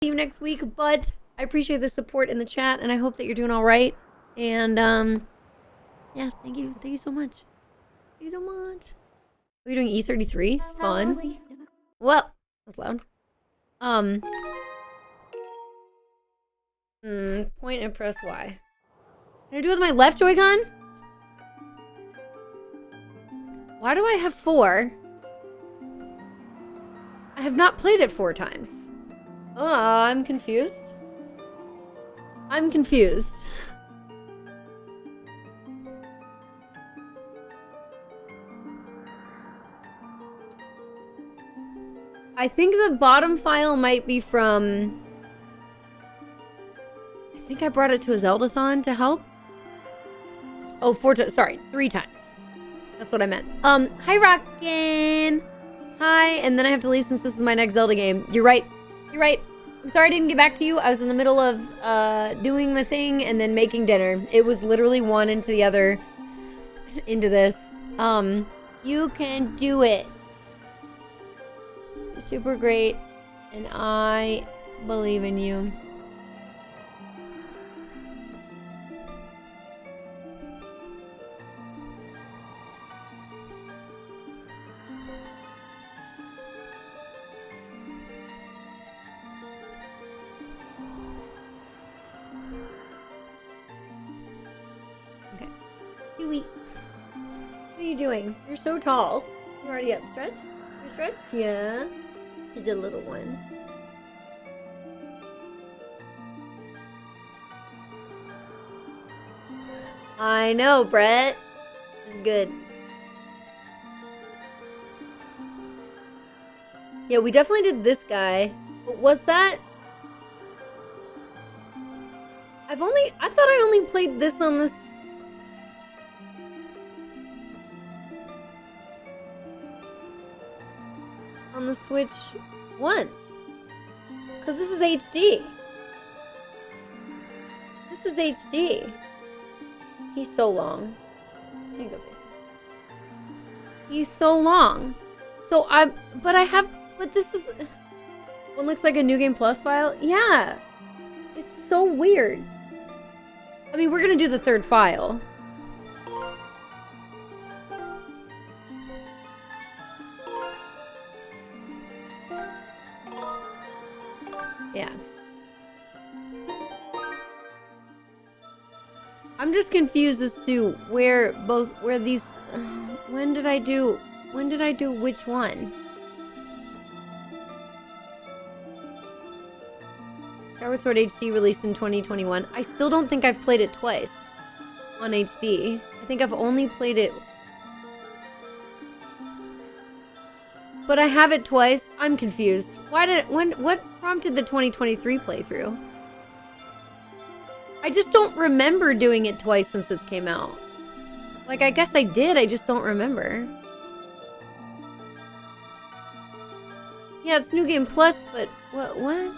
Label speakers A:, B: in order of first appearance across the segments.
A: see you next week, but I appreciate the support in the chat, and I hope that you're doing all right. And yeah, thank you so much. Thank you so much. We're doing E33. It's fun. Well, that's loud. Point and press Y. Can I do it with my left Joy-Con? Why do I have 4? I have not played it 4 times. Oh, I'm confused. I'm confused. I think the bottom file might be from... I think I brought it to a Zeldathon to help. Oh, 4 times. Sorry, 3 times. That's what I meant. Hi, Rockin'. Hi, and then I have to leave since this is my next Zelda game. You're right. You're right. I'm sorry I didn't get back to you. I was in the middle of doing the thing and then making dinner. It was literally one into the other into this. You can do it. Super great, and I believe in you. Okay. Huey, what are you doing? You're so tall. You're already up. Stretch? You stretch? Yeah. He's a little one. I know, Brett. It's good. Yeah, we definitely did this guy. But was that? I thought I only played this on this. On the Switch once. Because this is HD. This is HD. He's so long. There you go. He's so long. So but this is... One looks like a New Game Plus file? Yeah. It's so weird. I mean, we're gonna do the 3rd file. Yeah. I'm just confused as to where these when did I do which one? Skyward Sword HD released in 2021. I still don't think I've played it twice on HD. I think I've only played it. But I have it twice. I'm confused. What prompted the 2023 playthrough? I just don't remember doing it twice since it came out. Like, I guess I did, I just don't remember. Yeah, it's New Game Plus, but what?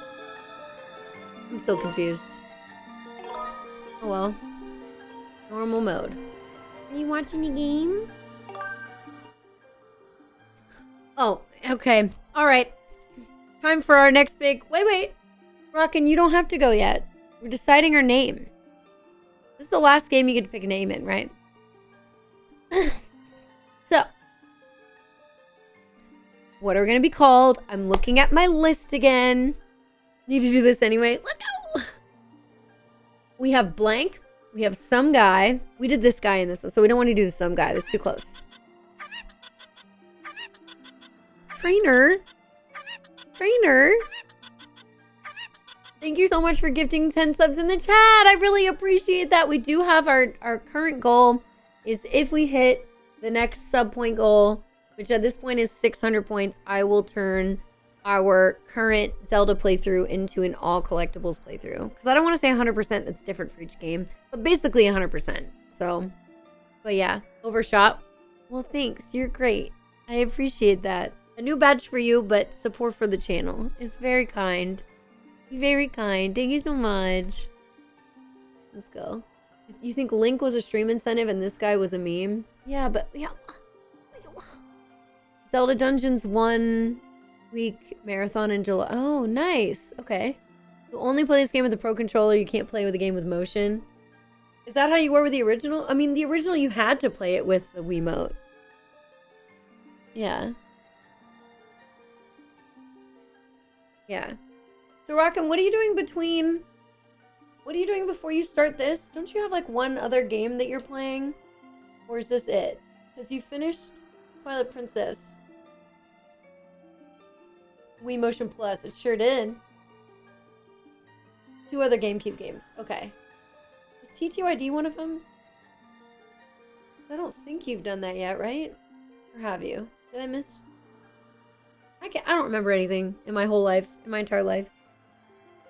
A: I'm still confused. Oh well. Normal mode. Are you watching the game? Oh, okay. Alright. Time for our next big... Wait. Rockin', you don't have to go yet. We're deciding our name. This is the last game you get to pick a name in, right? So. What are we going to be called? I'm looking at my list again. Need to do this anyway. Let's go! We have blank. We have some guy. We did this guy in this one, so we don't want to do some guy. That's too close. Trainer. Thank you so much for gifting 10 subs in the chat. I really appreciate that. We do have our current goal is if we hit the next sub point goal, which at this point is 600 points, I will turn our current Zelda playthrough into an all collectibles playthrough. Because I don't want to say 100%, that's different for each game, but basically 100%. So, but yeah, overshot. Well, thanks. You're great. I appreciate that. A new badge for you, but support for the channel. It's very kind. Very kind. Thank you so much. Let's go. You think Link was a stream incentive and this guy was a meme? Yeah, but yeah. Zelda Dungeons 1 week marathon in July. Oh, nice. Okay. You only play this game with the Pro Controller. You can't play with the game with motion. Is that how you were with the original? I mean, the original, you had to play it with the Wiimote. Yeah. Yeah. So, Rockin', what are you doing between... What are you doing before you start this? Don't you have, like, one other game that you're playing? Or is this it? Because you finished Twilight Princess. Wii Motion Plus. It sure did. 2 other GameCube games. Okay. Is TTYD one of them? I don't think you've done that yet, right? Or have you? Did I miss? I don't remember anything in my whole life, in my entire life.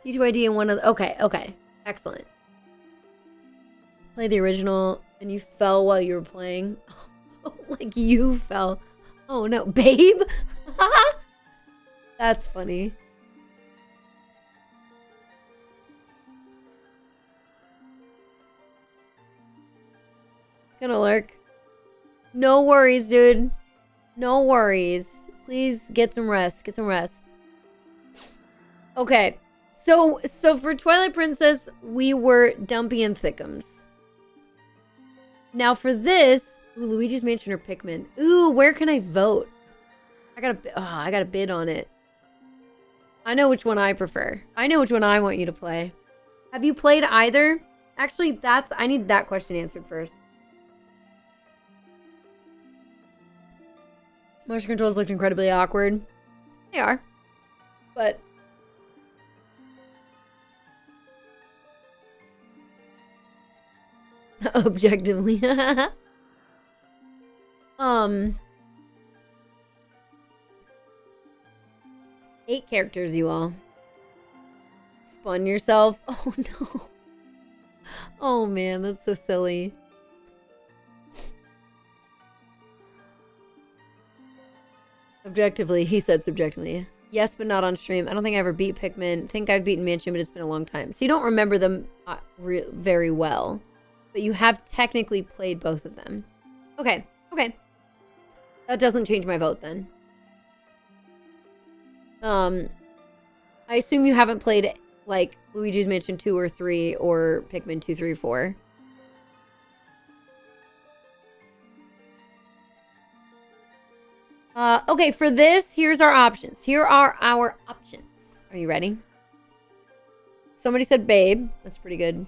A: TTYD and one of the... Okay, okay. Excellent. Play the original and you fell while you were playing. Like you fell. Oh no, babe? That's funny. Gonna lurk. No worries, dude. No worries. Please get some rest. Get some rest. Okay. So for Twilight Princess, we were Dumpy and Thickums. Now for this, ooh, Luigi's Mansion or Pikmin. Ooh, where can I vote? I gotta bid on it. I know which one I prefer. I know which one I want you to play. Have you played either? Actually, I need that question answered first. Motion controls looked incredibly awkward. They are. But... objectively. 8 characters, you all. Spun yourself. Oh no. Oh man, that's so silly. Objectively, he said subjectively. Yes, but not on stream. I don't think I ever beat Pikmin. Think I've beaten Mansion, but it's been a long time. So you don't remember them very well. But you have technically played both of them. Okay, okay. That doesn't change my vote then. I assume you haven't played, like, Luigi's Mansion 2 or 3 or Pikmin 2, 3, 4. Okay, for this, here's our options. Here are our options. Are you ready? Somebody said babe. That's pretty good.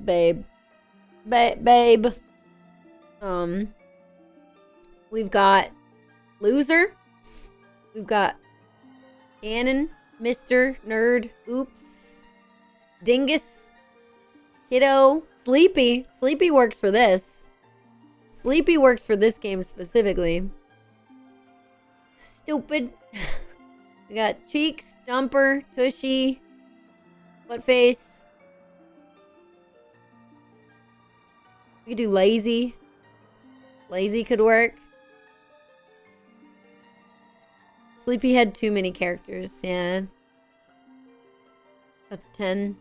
A: Babe. Babe. We've got loser. We've got Ganon, Mr. Nerd, Oops, Dingus, Kiddo, Sleepy. Sleepy works for this. Sleepy works for this game specifically. Stupid. We got Cheeks, Dumper, Tushy, Buttface. We could do Lazy. Lazy could work. Sleepy had too many characters, yeah. That's 10.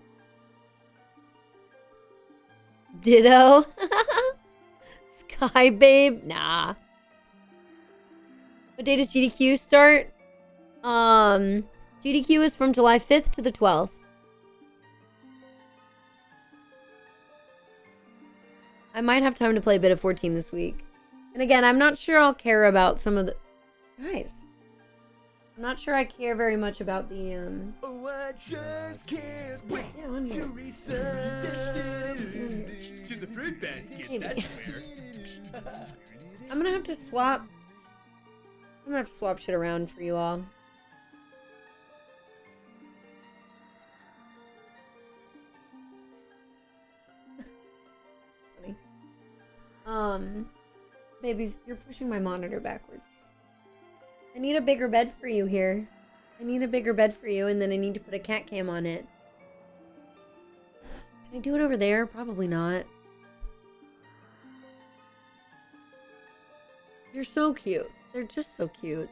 A: Ditto. Sky Babe? Nah. What day does GDQ start? GDQ is from July 5th to the 12th. I might have time to play a bit of 14 this week. And again, I'm not sure I'll care about some of the... Guys. I'm not sure I care very much about the,
B: Oh, I just can't wait to research to the fruit basket.
A: Maybe.
B: That's where.
A: I'm gonna have to swap... I'm gonna have to swap shit around for you all. Funny. Babies, you're pushing my monitor backwards. I need a bigger bed for you here. I need a bigger bed for you, and then I need to put a cat cam on it. Can I do it over there? Probably not. You're so cute. They're just so cute.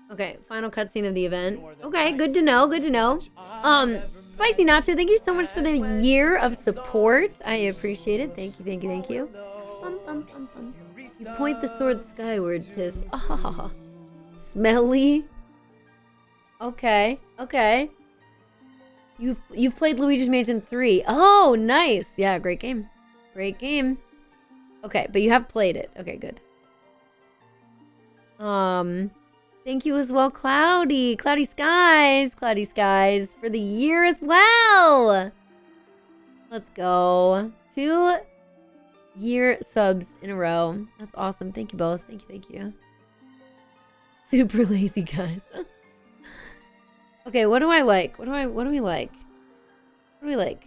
A: Okay, final cutscene of the event. Okay, good to know, good to know. Spicy Nacho, thank you so much for the year of support. I appreciate it. Thank you, thank you, thank you. You point the sword skyward, Tiff. Oh, smelly. Okay. Okay. You've played Luigi's Mansion 3. Oh, nice. Yeah, great game. Great game. Okay, but you have played it. Okay, good. Thank you as well, Cloudy. Cloudy Skies. Cloudy Skies for the year as well. Let's go. 2-year subs in a row. That's awesome. Thank you both. Thank you, thank you. Super lazy, guys. Okay, what do I like? What do we like? What do we like?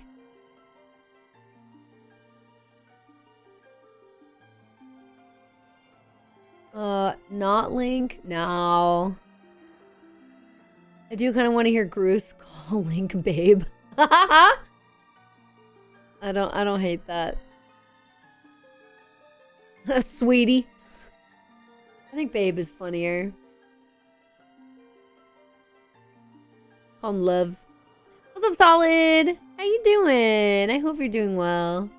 A: Not Link? No. I do kind of want to hear Groose call Link babe. I don't hate that. Sweetie. I think babe is funnier. Call him love. What's up, Solid? How you doing? I hope you're doing well.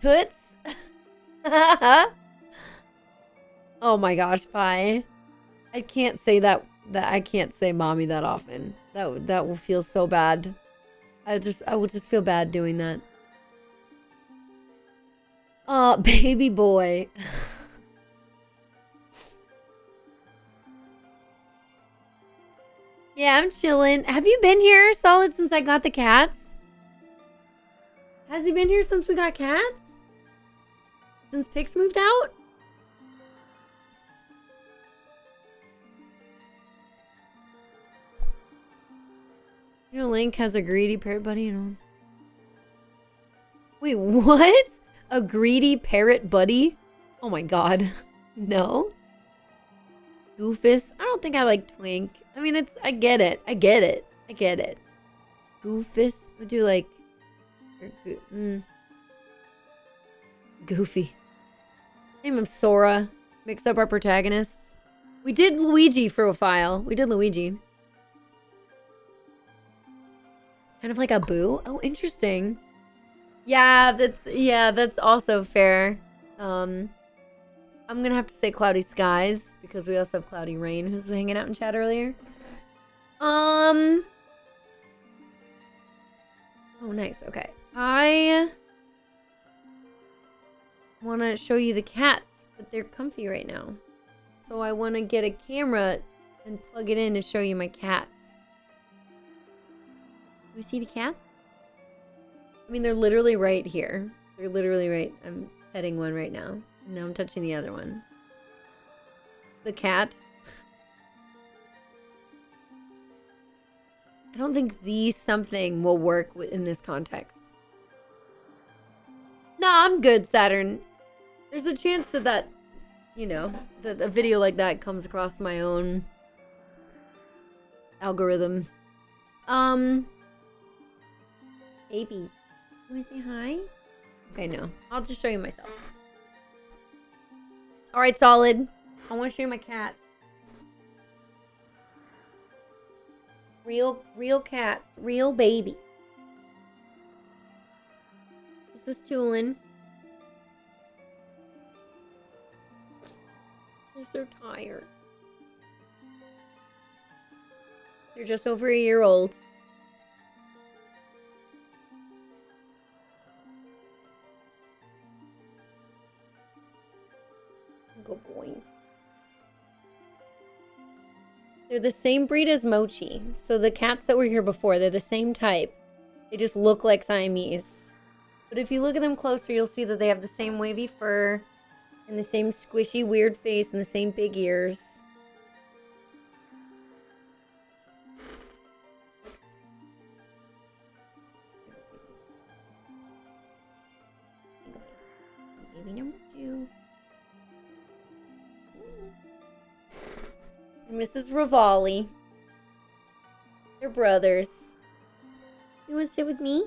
A: Toots? Oh my gosh, Pi. I can't say that I can't say mommy that often. That will feel so bad. I will just feel bad doing that. Baby boy. Yeah, I'm chilling. Have you been here, Solid, since I got the cats? Has he been here since we got cats? Since Pix moved out? You know, Link has a greedy parrot buddy and all. Wait, what? A greedy parrot buddy? Oh my god. No? Goofus? I don't think I like Twink. I mean, I get it. I get it. I get it. Goofus? Would you like... Goofy. Name him Sora. Mix up our protagonists. We did Luigi for a while. We did Luigi. Kind of like a Boo? Oh, interesting. Yeah, that's also fair. I'm gonna have to say Cloudy Skies because we also have Cloudy Rain who's hanging out in chat earlier. Oh, nice. Okay. I want to show you the cats, but they're comfy right now. So I want to get a camera and plug it in to show you my cats. Do we see the cats? I mean, they're literally right here. They're literally right. I'm petting one right now. And now I'm touching the other one. The cat. I don't think the something will work in this context. No, I'm good, Saturn. There's a chance that you know, that a video like that comes across my own algorithm. Babies. You wanna say hi? Okay, no. I'll just show you myself. Alright, Solid. I wanna show you my cat. Real cats. Real baby. This is Tulin. They're so tired. They're just over a year old. Good boy. They're the same breed as Mochi. So the cats that were here before, they're the same type. They just look like Siamese. But if you look at them closer, you'll see that they have the same wavy fur and the same squishy weird face and the same big ears. Baby number 2. Mrs. Rivali. They're brothers. You want to sit with me?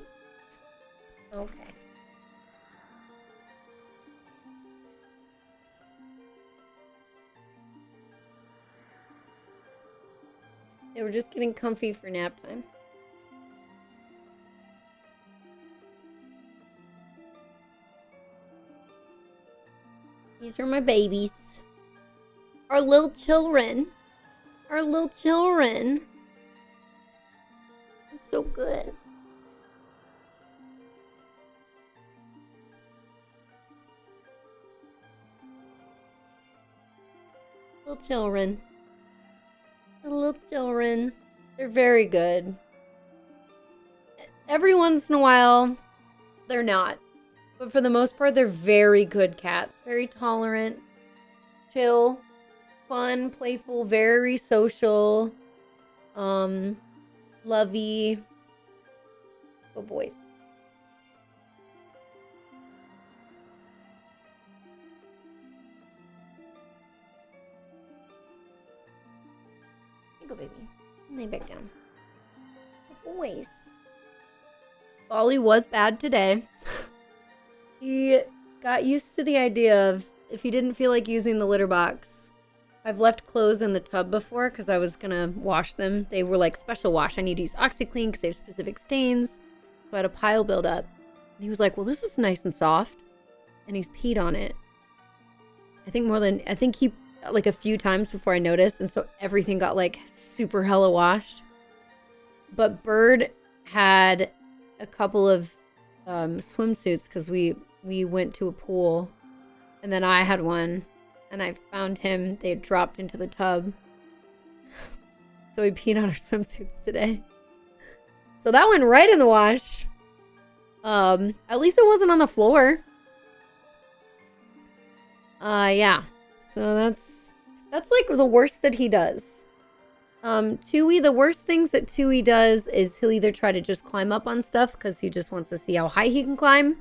A: Okay. They were just getting comfy for nap time. These are my babies. Our little children. our little children. It's so good. Little children. The little children. They're very good. Every once in a while, they're not. But for the most part, they're very good cats. Very tolerant, chill, fun, playful, very social, lovey. Good boys. Go, baby. Lay back down. Good boys. Ollie was bad today. He got used to the idea of if he didn't feel like using the litter box. I've left clothes in the tub before because I was gonna wash them. They were like special wash. I need to use OxyClean because they have specific stains. So I had a pile build up. And he was like, well, this is nice and soft. And he's peed on it. I think he like a few times before I noticed. And so everything got like super hella washed. But Bird had a couple of swimsuits because we went to a pool, and then I had one, and I found him. They had dropped into the tub, so we peed on our swimsuits today. So that went right in the wash. At least it wasn't on the floor. Yeah. So that's like the worst that he does. Tui, the worst things that Tui does is he'll either try to just climb up on stuff because he just wants to see how high he can climb,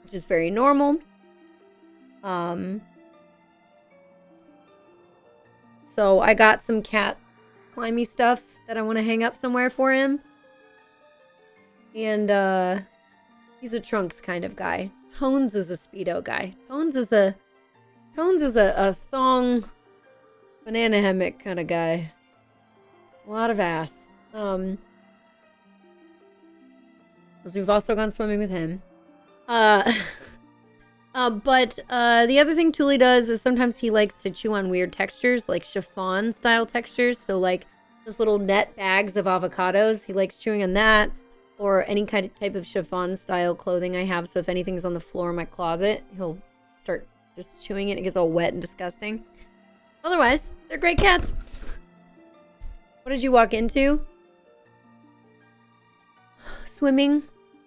A: which is very normal. So I got some cat climby stuff that I want to hang up somewhere for him. And, he's a trunks kind of guy. Tones is a Speedo guy. Tones is a thong banana hammock kind of guy. A lot of ass. Because we've also gone swimming with him. But the other thing Tuli does is sometimes he likes to chew on weird textures, like chiffon style textures. So like those little net bags of avocados, he likes chewing on that, or any kind of type of chiffon style clothing I have. So if anything's on the floor in my closet, he'll start just chewing it. It gets all wet and disgusting. Otherwise, they're great cats. What did you walk into? Swimming,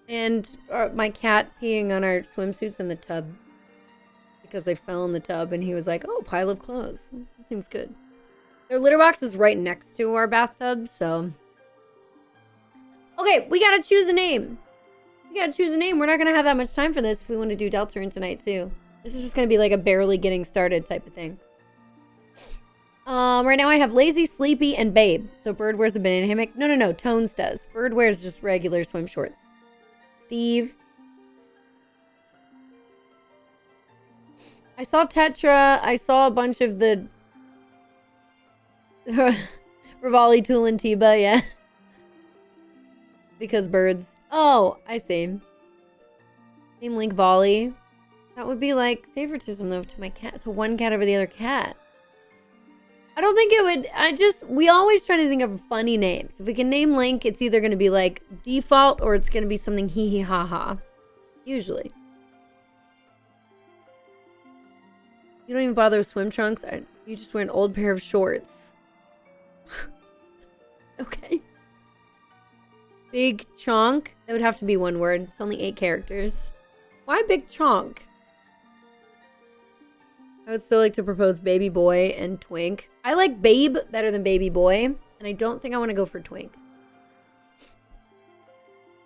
A: and my cat peeing on our swimsuits in the tub because they fell in the tub, and he was like, oh, pile of clothes. That seems good. Their litter box is right next to our bathtub, so. Okay, we gotta choose a name. We're not gonna have that much time for this if we want to do Deltarune tonight, too. This is just gonna be like a barely getting started type of thing. Right now I have Lazy, Sleepy, and Babe. So Bird wears a banana hammock. No. Tones does. Bird wears just regular swim shorts. Steve. I saw Tetra. I saw a bunch of the Rivali, Tool, and Tiba, yeah. Because birds. Oh, I see. Name Link Volley. That would be like favoritism though to my cat, to one cat over the other cat. I don't think it would, we always try to think of funny names. If we can name Link, it's either going to be like default or it's going to be something hee hee ha ha. Usually. You don't even bother with swim trunks. You just wear an old pair of shorts. Okay. Big Chonk. That would have to be one word. It's only 8 characters. Why Big Chonk? I would still like to propose Baby Boy and Twink. I like Babe better than Baby Boy, and I don't think I want to go for Twink.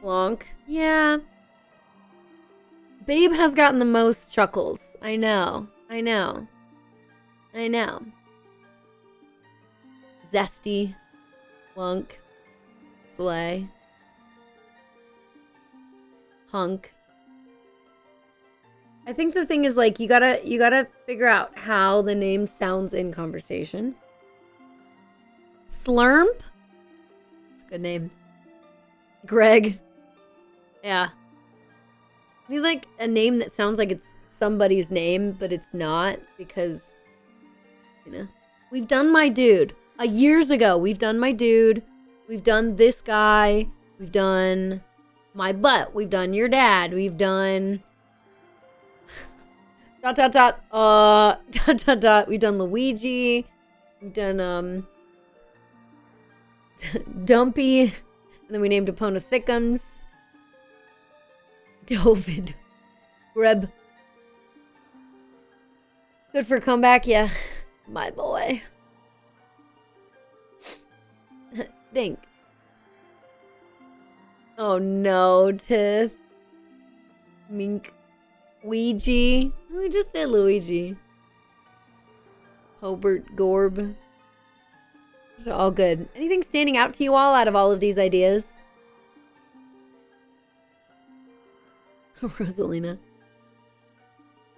A: Plonk. Yeah. Babe has gotten the most chuckles. I know. Zesty. Plunk. Slay. Hunk. I think the thing is, like, you gotta figure out how the name sounds in conversation. Slurmp? That's a good name. Greg. Yeah. I need, like, a name that sounds like it's somebody's name, but it's not, because, you know. We've done My Dude. Years ago. We've done my dude. We've done this guy. We've done my butt. We've done your dad. We've done... We've done Luigi. We've done, Dumpy. And then we named Epona Thickums. David. Greb. Good for a comeback, yeah. My boy. Dink. Oh no, Tiff. Mink. Ouija. We just did Luigi. Hobart Gorb. Those are all good. Anything standing out to you all out of all of these ideas? Rosalina.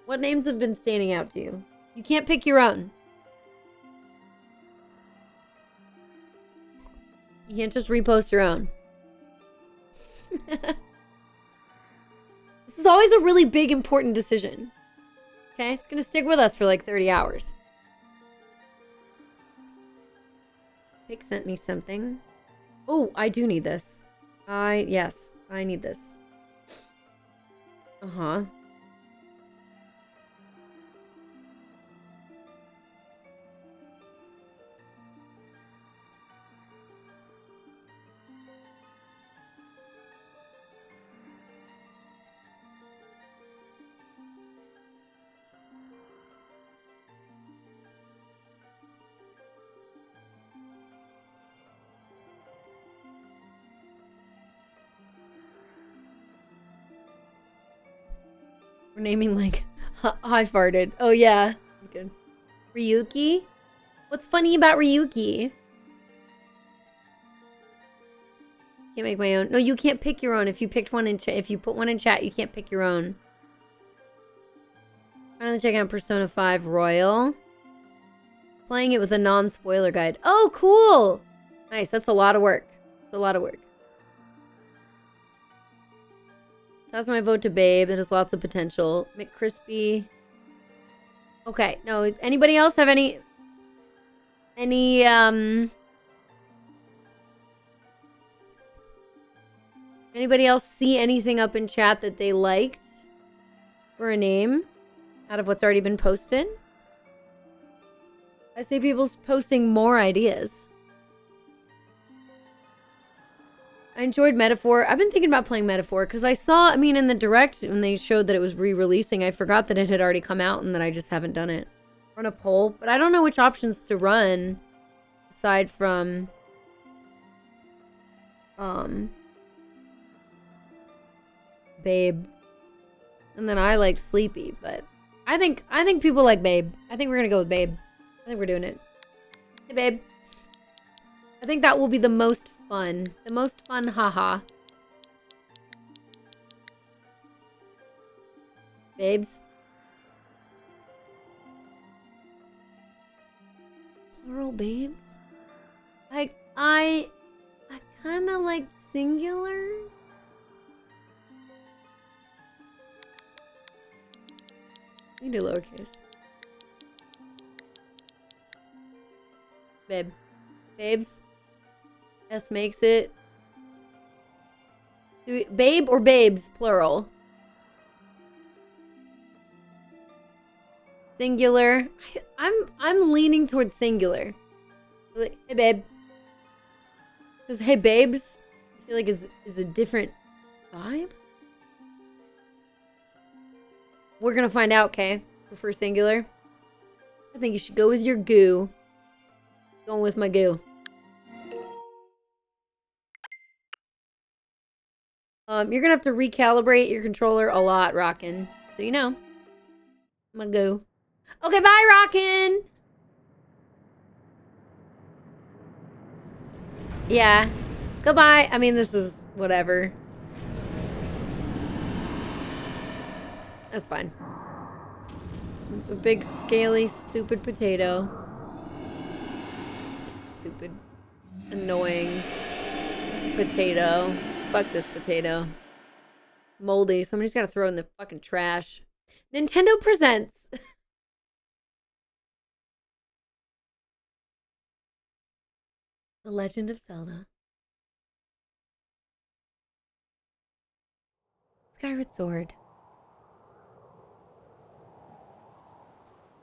A: What names have been standing out to you? You can't pick your own. You can't just repost your own. This is always a really big, important decision. Okay? It's gonna stick with us for like 30 hours. Pick sent me something. Oh, I do need this. Yes, I need this. Uh-huh. We're naming like I farted. Oh yeah, that's good. Ryuki? What's funny about Ryuki? Can't make my own. No, you can't pick your own. If you picked one in chat, if you put one in chat, you can't pick your own. Finally checking out Persona 5 Royal. Playing it with a non-spoiler guide. Oh, cool! Nice. That's a lot of work. It's a lot of work. That's my vote to Babe. It has lots of potential. McCrispy. Okay. No. Anybody else have any anybody else see anything up in chat that they liked for a name out of what's already been posted? I see people's posting more ideas. I enjoyed Metaphor. I've been thinking about playing Metaphor because I saw, I mean, in the direct when they showed that it was re-releasing, I forgot that it had already come out and that I just haven't done it. Run a poll, but I don't know which options to run aside from Babe. And then I liked Sleepy, but I think people like Babe. I think we're gonna go with Babe. I think we're doing it. Hey, Babe. I think that will be the most fun. The most fun, haha. Babes. Plural babes? Like, I kind of like singular. We can do lowercase. Babe. Babes. S makes it. Babe or babes, plural? Singular. I'm leaning towards singular. Like, hey babe. Because hey babes, I feel like is a different vibe. We're gonna find out, okay? Prefer singular. I think you should go with your goo. Going with my goo. You're gonna have to recalibrate your controller a lot, Rockin'. So you know. I'm gonna go. Okay, bye, Rockin'! Yeah. Goodbye. I mean, this is whatever. That's fine. It's a big, scaly, stupid potato. Stupid, annoying potato. Fuck this potato. Moldy. Somebody's got to throw it in the fucking trash. Nintendo presents. The Legend of Zelda. Skyward Sword.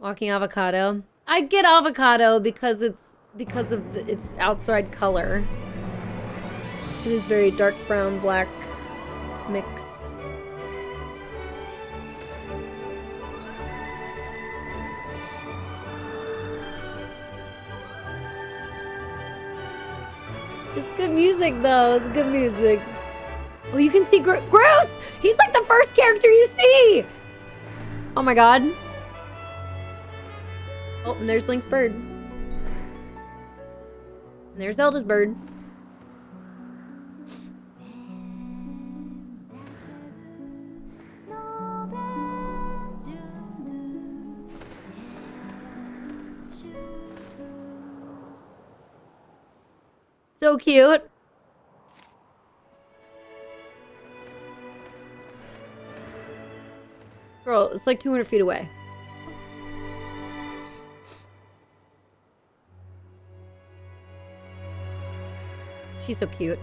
A: Walking avocado. I get avocado because it's of its outside color. It is very dark brown black mix. It's good music though. It's good music. Oh, you can see Groose! He's like the first character you see! Oh my god. Oh, and there's Link's bird. And there's Zelda's bird. So cute. Girl, it's like 200 feet away. She's so cute.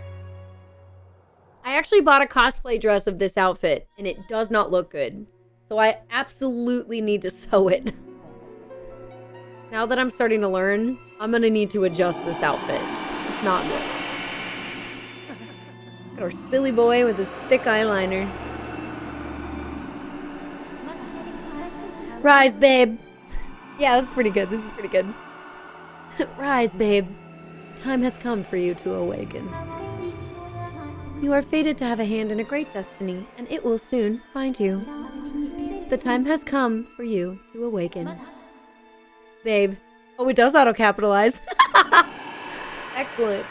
A: I actually bought a cosplay dress of this outfit, and it does not look good. So I absolutely need to sew it. Now that I'm starting to learn, I'm gonna need to adjust this outfit. It's not good. Got our silly boy with his thick eyeliner. Rise, babe. Yeah, this is pretty good. This is pretty good. Rise, babe. Time has come for you to awaken. You are fated to have a hand in a great destiny, and it will soon find you. The time has come for you to awaken. Babe. Oh, it does auto-capitalize. Excellent.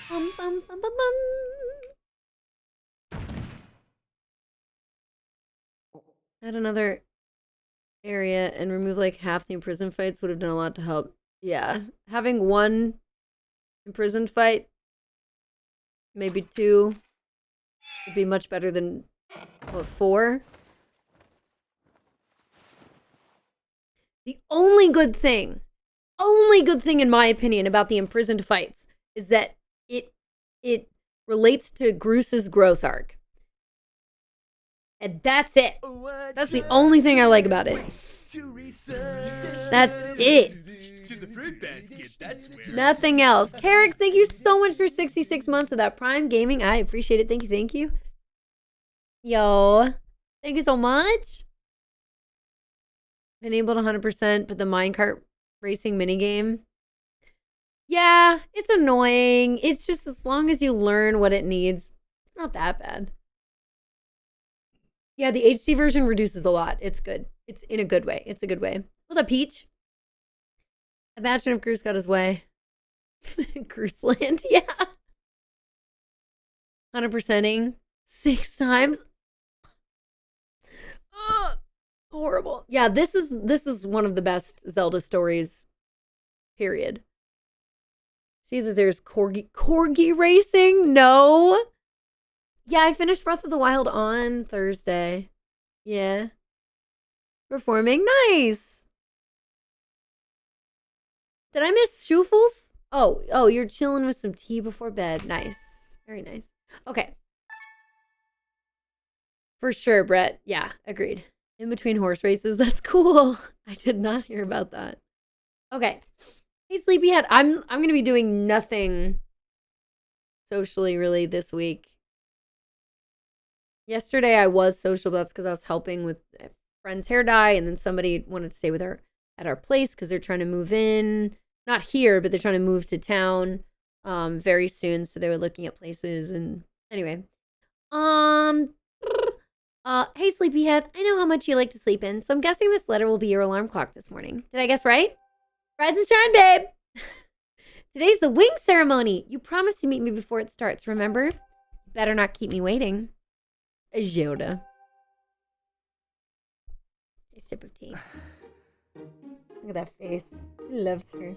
A: Bum, bum, bum, bum, bum. Add another area and remove like half the imprisoned fights would have done a lot to help. Yeah. Having one imprisoned fight, maybe two, would be much better than, what, 4? The only good thing in my opinion about the imprisoned fights is that it relates to Groose's growth arc. And that's it. That's the only thing I like about it. That's it. Nothing else. Carrick, thank you so much for 66 months of that Prime Gaming. I appreciate it. Thank you, thank you. Yo. Thank you so much. Been able to 100%, but the minecart racing minigame. Yeah, it's annoying. It's just as long as you learn what it needs, it's not that bad. Yeah, the HD version reduces a lot. It's good. It's in a good way. It's a good way. What's up, Peach? Imagine if Groose got his way. Grooseland, yeah. 100%ing 6 times. Ugh, horrible. Yeah, this is one of the best Zelda stories, period. See that there's corgi racing? No. Yeah, I finished Breath of the Wild on Thursday. Yeah. Performing nice. Did I miss Shoofles? Oh, you're chilling with some tea before bed. Nice. Very nice. Okay. For sure, Brett. Yeah, agreed. In between horse races, that's cool. I did not hear about that. Okay. Hey, Sleepyhead. I'm gonna be doing nothing socially really this week. Yesterday I was social, but that's because I was helping with a friend's hair dye, and then somebody wanted to stay with her at our place because they're trying to move in. Not here, but they're trying to move to town very soon, so they were looking at places. And anyway, hey Sleepyhead, I know how much you like to sleep in, so I'm guessing this letter will be your alarm clock this morning. Did I guess right? Rise and shine, babe. Today's the wing ceremony. You promised to meet me before it starts, remember? You better not keep me waiting. Yoda. A sip of tea. Look at that face. He loves her.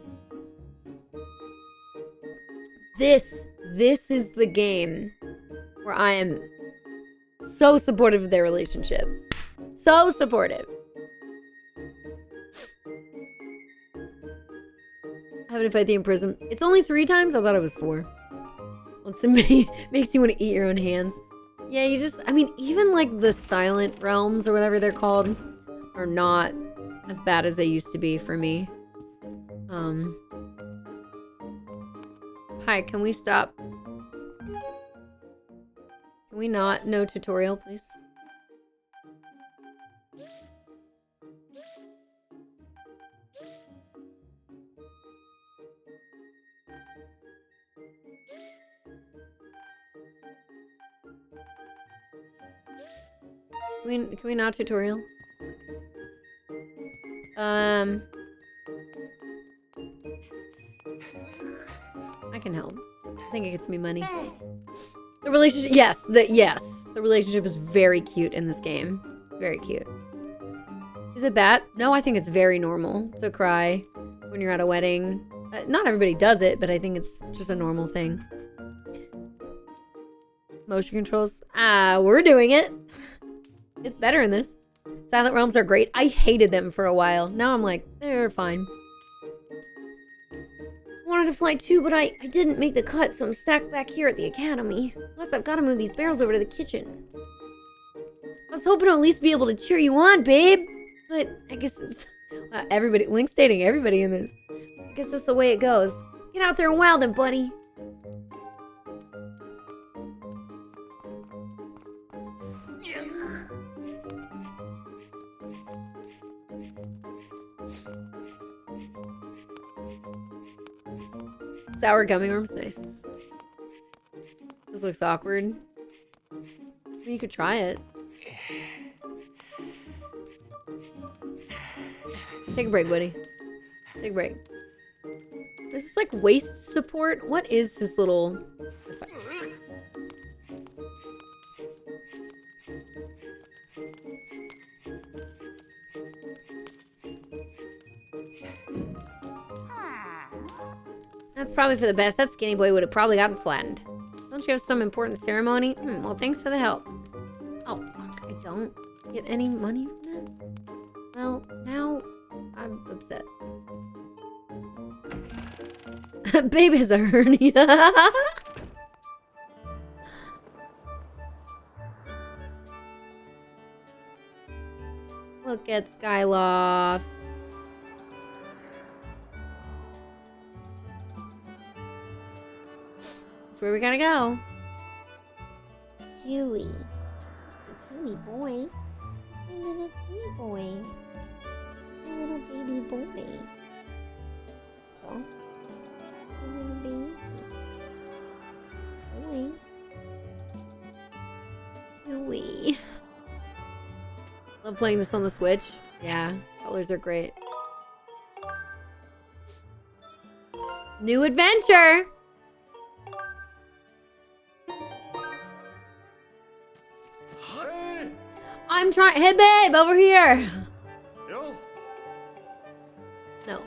A: This is the game where I am so supportive of their relationship. So supportive. Having to fight the imprisoned. It's only 3 times? I thought it was 4. Well, somebody makes you want to eat your own hands. Yeah, you just, I mean, even like the silent realms or whatever they're called are not as bad as they used to be for me. Hi, can we stop? Can we not? No tutorial, please. Can we not tutorial? I can help. I think it gets me money. The relationship, yes, the relationship is very cute in this game. Very cute. Is it bad? No, I think it's very normal to cry when you're at a wedding. Not everybody does it, but I think it's just a normal thing. Motion controls. We're doing it. It's better in this. Silent Realms are great. I hated them for a while. Now I'm like, they're fine. I wanted to fly too, but I didn't make the cut, so I'm stacked back here at the academy. Plus, I've got to move these barrels over to the kitchen. I was hoping to at least be able to cheer you on, babe. But I guess it's... everybody... Link's dating everybody in this. I guess that's the way it goes. Get out there and wow them, buddy. Sour gummy worms, nice. This looks awkward. I mean, you could try it. Take a break, buddy. Take a break. This is like waist support. What is this little... That's fine. That's probably for the best. That skinny boy would have probably gotten flattened. Don't you have some important ceremony? Well, thanks for the help. Oh, fuck. I don't get any money from that? Well, now I'm upset. Babe has a hernia. Look at Skyloft. That's where we gotta go. Huey. Huey boy. My little Huey boy. My little baby boy. Oh. My little baby. Huey. Huey. Love playing this on the Switch. Yeah, colors are great. New adventure! I'm trying. Hey, babe, over here.
B: No.
A: No.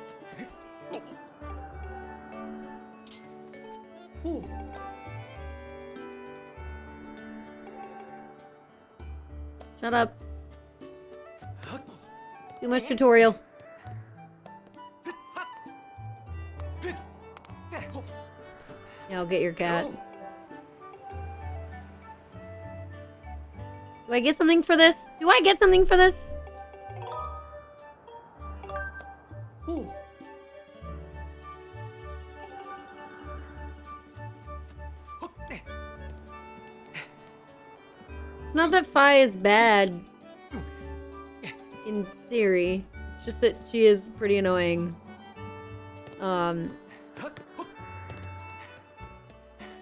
B: Ooh.
A: Shut up. Too much tutorial. Yeah, I'll get your cat. Do I get something for this? Do I get something for this?
B: Ooh.
A: It's not that Fi is bad. In theory. It's just that she is pretty annoying.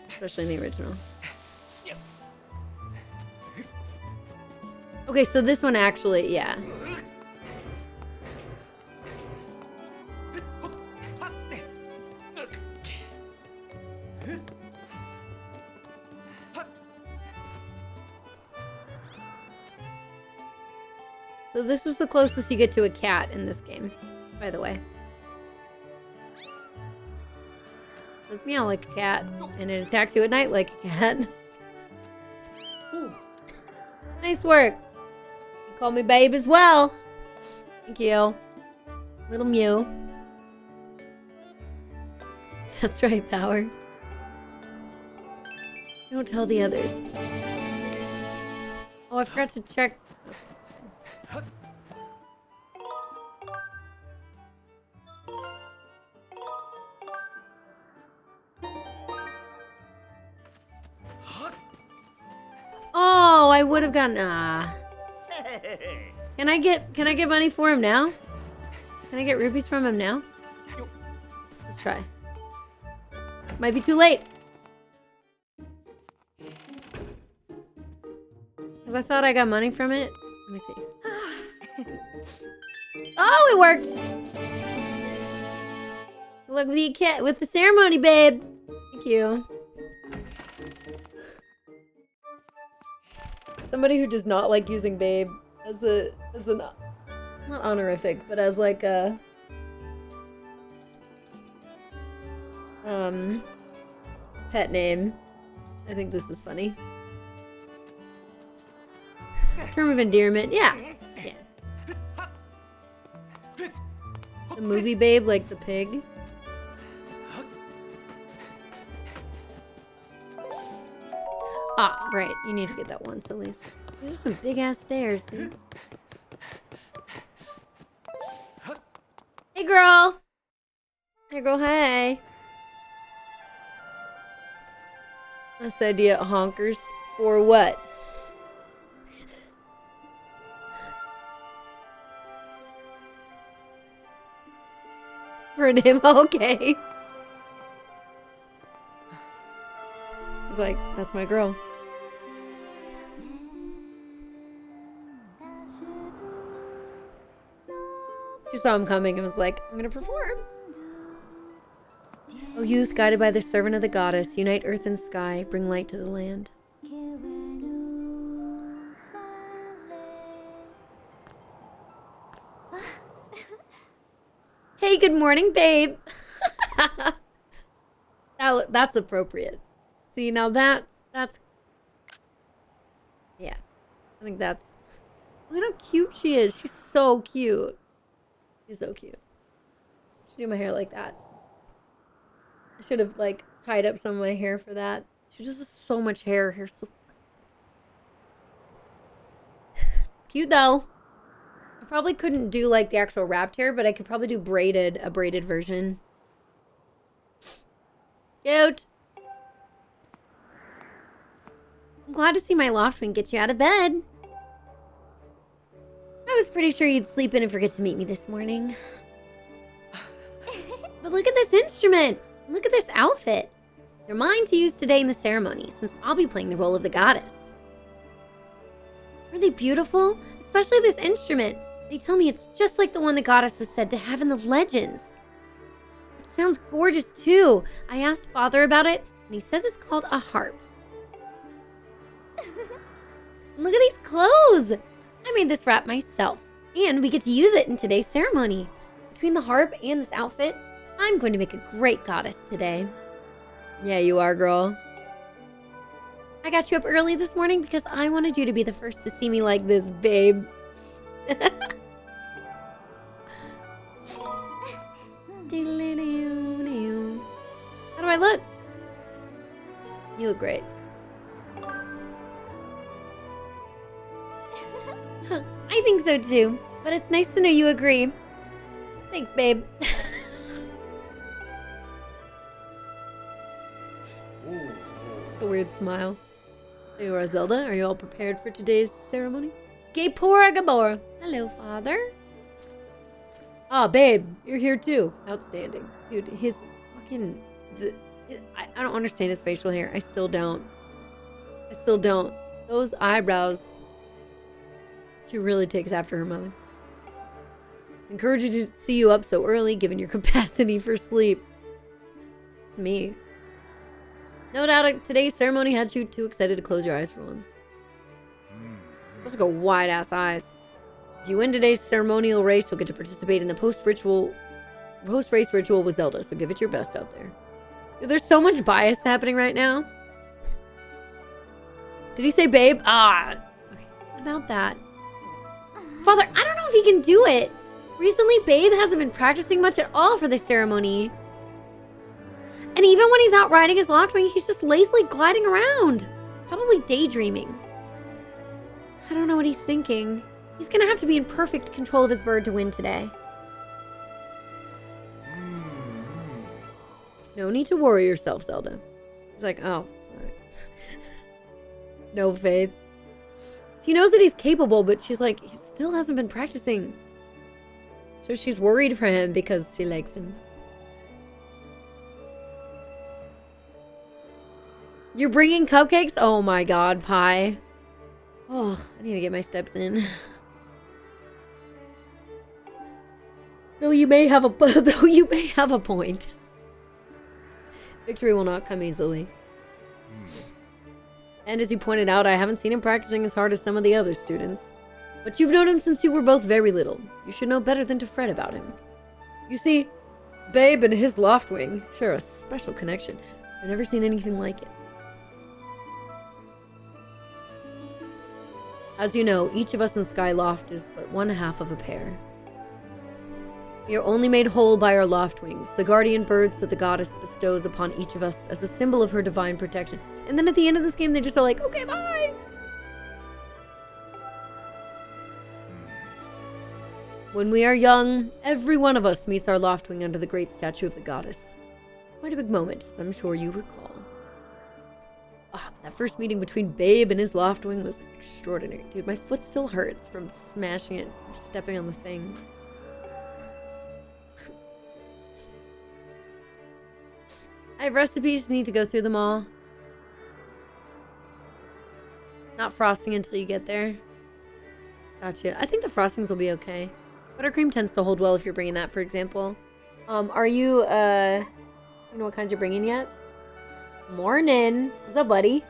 A: Especially in the original. Okay, so this one actually, yeah. So this is the closest you get to a cat in this game, by the way. It does meow like a cat, and it attacks you at night like a cat. Nice work. You call me babe as well. Thank you. Little Mew. That's right, Power. Don't tell the others. Oh, I forgot to check. Oh, I would have gotten Can I get money for him now? Can I get rupees from him now? Let's try. Might be too late. Because I thought I got money from it. Let me see. Oh, it worked! Look with the ceremony, babe. Thank you. Somebody who does not like using babe as an not honorific, but as like a pet name. I think this is funny. Term of endearment, yeah. The movie babe, like the pig. Ah, right. You need to get that once at least. These are some big ass stairs, dude. Hey, girl. Hey, girl. Hey. This idea honkers for what? For a name, okay. He's like, that's my girl. She saw him coming and was like, I'm gonna perform. O youth, guided by the servant of the goddess, unite earth and sky, bring light to the land. Hey, good morning, babe. That's appropriate. See, now that's... Yeah. I think that's... Look at how cute she is. She's so cute. She's so cute. I should do my hair like that. I should have, like, tied up some of my hair for that. She just has so much hair. Her hair's so... It's cute, though. I probably couldn't do, like, the actual wrapped hair, but I could probably do a braided version. Cute. I'm glad to see my loftwing get you out of bed. I was pretty sure you'd sleep in and forget to meet me this morning. But look at this instrument. Look at this outfit. They're mine to use today in the ceremony, since I'll be playing the role of the goddess. Are they beautiful? Especially this instrument. They tell me it's just like the one the goddess was said to have in the legends. It sounds gorgeous too. I asked Father about it, and he says it's called a harp. Look at these clothes. I made this wrap myself, and we get to use it in today's ceremony. Between the harp and this outfit, I'm going to make a great goddess today. Yeah, you are, girl. I got you up early this morning because I wanted you to be the first to see me like this, babe. How do I look? You look great. I think so too, but it's nice to know you agree. Thanks, babe. The weird smile. There you are, Zelda. Are you all prepared for today's ceremony? Gapora Gabora. Hello, Father. Ah, babe, you're here too. Outstanding. Dude, his fucking... I don't understand his facial hair. I still don't. Those eyebrows... She really takes after her mother. Encourage you to see you up so early, given your capacity for sleep. Me. No doubt today's ceremony had you too excited to close your eyes for once. Those go wide-ass eyes. If you win today's ceremonial race, you'll get to participate in the post-race ritual with Zelda, so give it your best out there. Dude, there's so much bias happening right now. Did he say babe? Ah! Okay. about that? Father, I don't know if he can do it. Recently, Babe hasn't been practicing much at all for the ceremony. And even when he's out riding his Loftwing, he's just lazily gliding around. Probably daydreaming. I don't know what he's thinking. He's gonna have to be in perfect control of his bird to win today. No need to worry yourself, Zelda. He's like, oh, fuck. No faith. She knows that he's capable, but she's like, he still hasn't been practicing. So she's worried for him because she likes him. You're bringing cupcakes? Oh my god, Pie. Oh, I need to get my steps in. Though you may have a point. Victory will not come easily. And as you pointed out, I haven't seen him practicing as hard as some of the other students. But you've known him since you were both very little. You should know better than to fret about him. You see, Babe and his Loftwing share a special connection. I've never seen anything like it. As you know, each of us in Skyloft is but one half of a pair. We are only made whole by our Loftwings, the guardian birds that the goddess bestows upon each of us as a symbol of her divine protection. And then at the end of this game, they just are like, okay, bye! When we are young, every one of us meets our Loftwing under the great statue of the goddess. Quite a big moment, as I'm sure you recall. That first meeting between Babe and his Loftwing was extraordinary. Dude, my foot still hurts from smashing it or stepping on the thing. I have recipes, just need to go through them all. Not frosting until you get there. Gotcha. I think the frostings will be okay. Buttercream tends to hold well if you're bringing that, for example. Are you, you know what kinds you're bringing yet? Morning. What's up, buddy?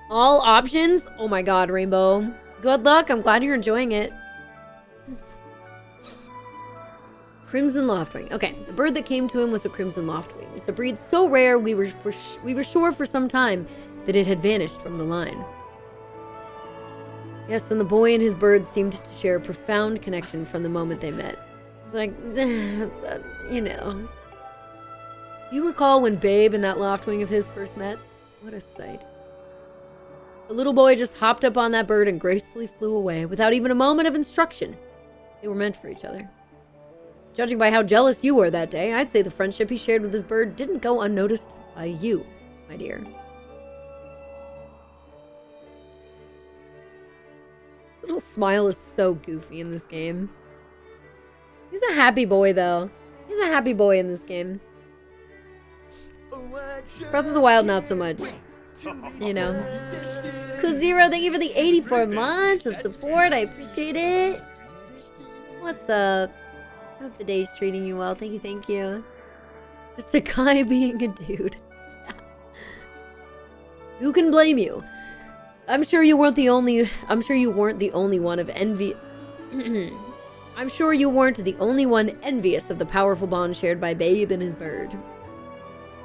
A: All options? Oh my god, Rainbow. Good luck. I'm glad you're enjoying it. Crimson Loftwing. Okay, the bird that came to him was a Crimson Loftwing. It's a breed so rare we were sure for some time that it had vanished from the line. Yes, and the boy and his bird seemed to share a profound connection from the moment they met. It's like, you know. You recall when Babe and that Loftwing of his first met? What a sight. The little boy just hopped up on that bird and gracefully flew away without even a moment of instruction. They were meant for each other. Judging by how jealous you were that day, I'd say the friendship he shared with his bird didn't go unnoticed by you, my dear. Little smile is so goofy in this game. He's a happy boy, though. He's a happy boy in this game. Breath of the Wild, not so much. You know. Kuzero, thank you for the 84 months of support. I appreciate it. What's up? I hope the day's treating you well. Thank you, thank you. Just a guy being a dude. Who can blame you? I'm sure you weren't the only one of envy. I'm sure you weren't the only one envious of the powerful bond shared by Babe and his bird.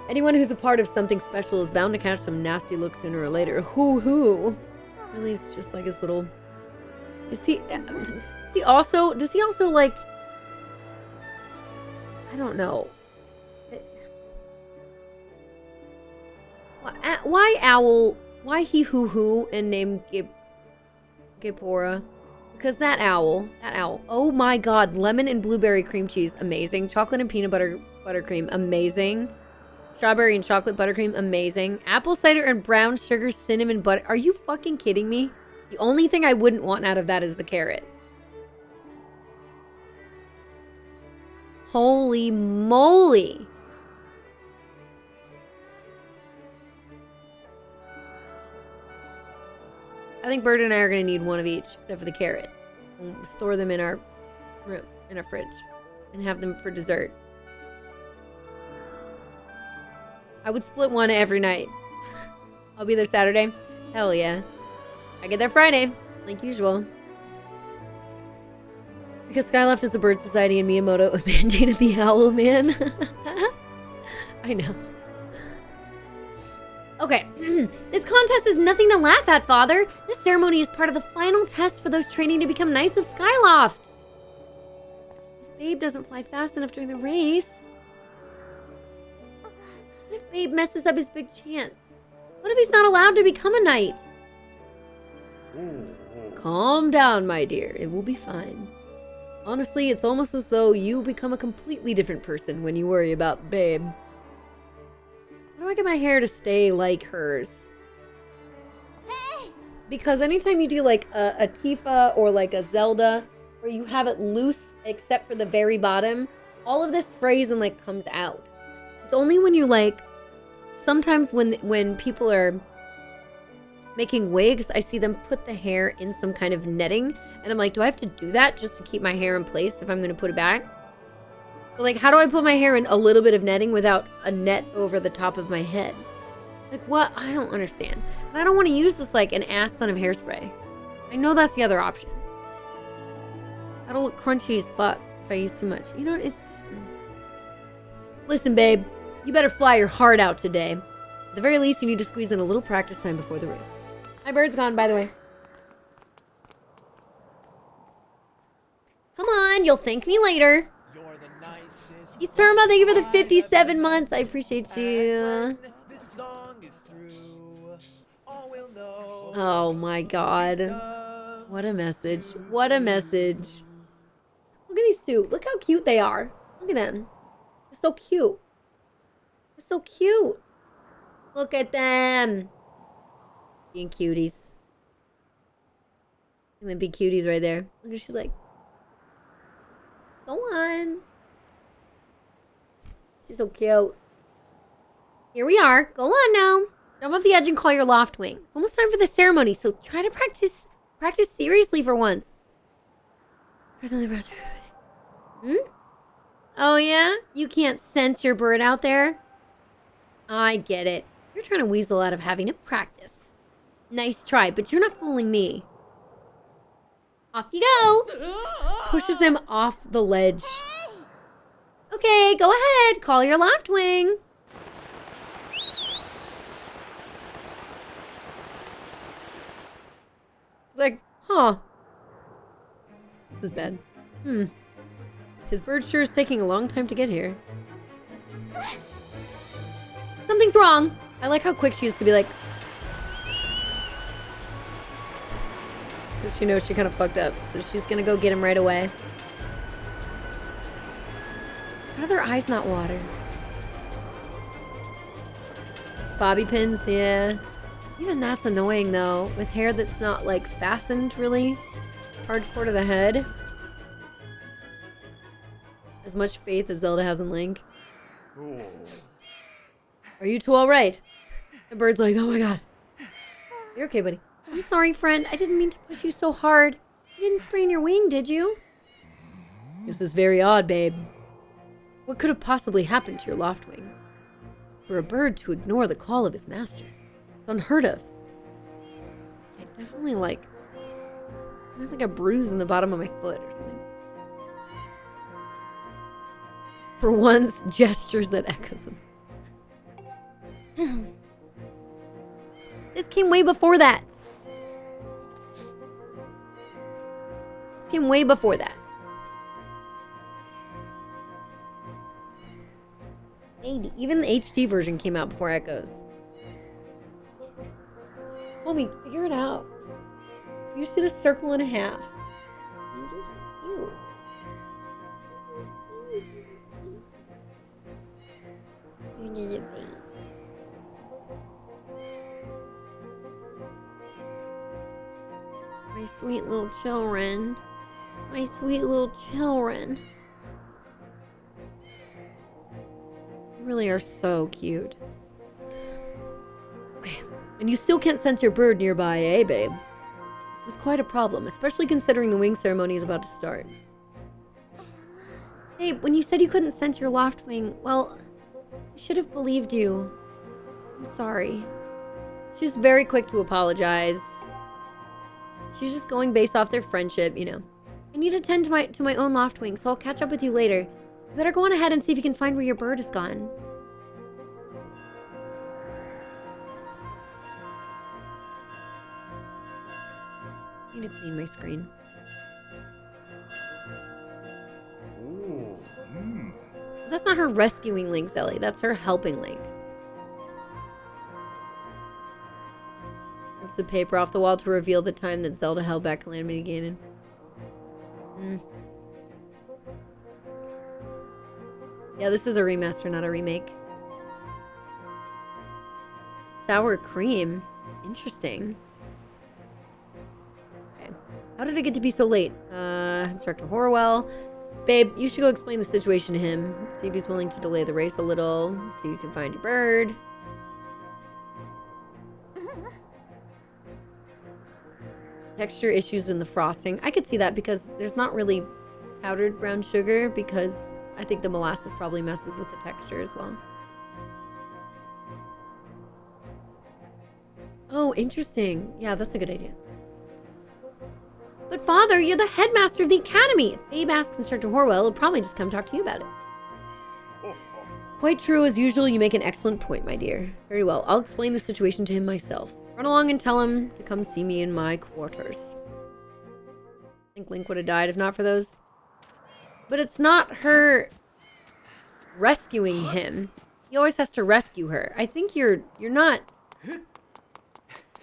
A: Anyone who's a part of something special is bound to catch some nasty look sooner or later. Hoo-hoo. Really, he's just like his little... Does he also like... I don't know. Why Owl... Why he hoo-hoo and named Gipora? Because that owl, oh my god, lemon and blueberry cream cheese, amazing. Chocolate and peanut butter buttercream, amazing. Strawberry and chocolate buttercream, amazing. Apple cider and brown sugar cinnamon butter. Are you fucking kidding me? The only thing I wouldn't want out of that is the carrot. Holy moly. I think Bird and I are going to need one of each, except for the carrot. We'll store them in our room, in our fridge, and have them for dessert. I would split one every night. I'll be there Saturday. Hell yeah. I get there Friday, like usual. Because Skyloft is a bird society and Miyamoto mandated the owl man. I know. Okay, this contest is nothing to laugh at, Father. This ceremony is part of the final test for those training to become Knights of Skyloft. If Babe doesn't fly fast enough during the race... What if Babe messes up his big chance? What if he's not allowed to become a knight? Calm down, my dear. It will be fine. Honestly, it's almost as though you become a completely different person when you worry about Babe. How do I get my hair to stay like hers? Hey! Because anytime you do like a Tifa or like a Zelda, where you have it loose except for the very bottom, all of this frays and like comes out. It's only when you like, sometimes when people are making wigs, I see them put the hair in some kind of netting, and I'm like, do I have to do that just to keep my hair in place if I'm going to put it back? But like, how do I put my hair in a little bit of netting without a net over the top of my head? Like, what? I don't understand. And I don't want to use this like an ass ton of hairspray. I know that's the other option. That'll look crunchy as fuck if I use too much. You know, it's just... Listen, babe. You better fly your heart out today. At the very least, you need to squeeze in a little practice time before the race. My bird's gone, by the way. Come on, you'll thank me later. He's Terma, thank you for the 57 months. I appreciate you. Oh my god. What a message. What a message. Look at these two. Look how cute they are. Look at them. They're so cute. They're so cute. Look at them. Being cuties. And then big cuties right there. Look, she's like, go on. She's so cute. Here we are. Go on now. Jump off the edge and call your loft wing. Almost time for the ceremony, so try to practice seriously for once. Hmm? Oh yeah? You can't sense your bird out there? I get it. You're trying to weasel out of having to practice. Nice try, but you're not fooling me. Off you go. Pushes him off the ledge. Okay, go ahead. Call your loft wing. It's like, huh. This is bad. His bird sure is taking a long time to get here. Something's wrong. I like how quick she is to be like... Because she knows she kind of fucked up. So she's going to go get him right away. How do their eyes not water? Bobby pins, yeah. Even that's annoying though. With hair that's not like fastened really hardcore to the head. As much faith as Zelda has in Link. Are you two alright? The bird's like, oh my god. You're okay, buddy. I'm sorry, friend. I didn't mean to push you so hard. You didn't sprain your wing, did you? This is very odd, babe. What could have possibly happened to your loft wing? For a bird to ignore the call of his master. It's unheard of. I definitely I have like a bruise in the bottom of my foot or something. For once, gestures that echoes him. This came way before that. This came way before that. Maybe. Even the HD version came out before Echoes. Homie, figure it out. You just did a circle and a half. You just, ew. You did it, babe. My sweet little children. My sweet little children. You really are so cute. Okay. And you still can't sense your bird nearby, eh, babe? This is quite a problem, especially considering the wing ceremony is about to start. Babe, when you said you couldn't sense your loft wing, well, I should have believed you. I'm sorry. She's very quick to apologize. She's just going based off their friendship, you know. I need to tend to my own loft wing, so I'll catch up with you later. You better go on ahead and see if you can find where your bird is gone. I need to clean my screen.
B: Oh,
A: That's not her rescuing Link, Zelly. That's her helping Link. Rips the paper off the wall to reveal the time that Zelda held back Calamity Ganon. Yeah, this is a remaster, not a remake. Sour cream. Interesting. Okay. How did it get to be so late? Instructor Horwell. Babe, you should go explain the situation to him. See if he's willing to delay the race a little so you can find your bird. Texture issues in the frosting. I could see that because there's not really powdered brown sugar because I think the molasses probably messes with the texture as well. Oh, interesting. Yeah, that's a good idea. But Father, you're the headmaster of the academy. If Babe asks Instructor Horwell, he'll probably just come talk to you about it. Quite true. As usual, you make an excellent point, my dear. Very well. I'll explain the situation to him myself. Run along and tell him to come see me in my quarters. I think Link would have died if not for those. But it's not her rescuing him. He always has to rescue her. I think you're not...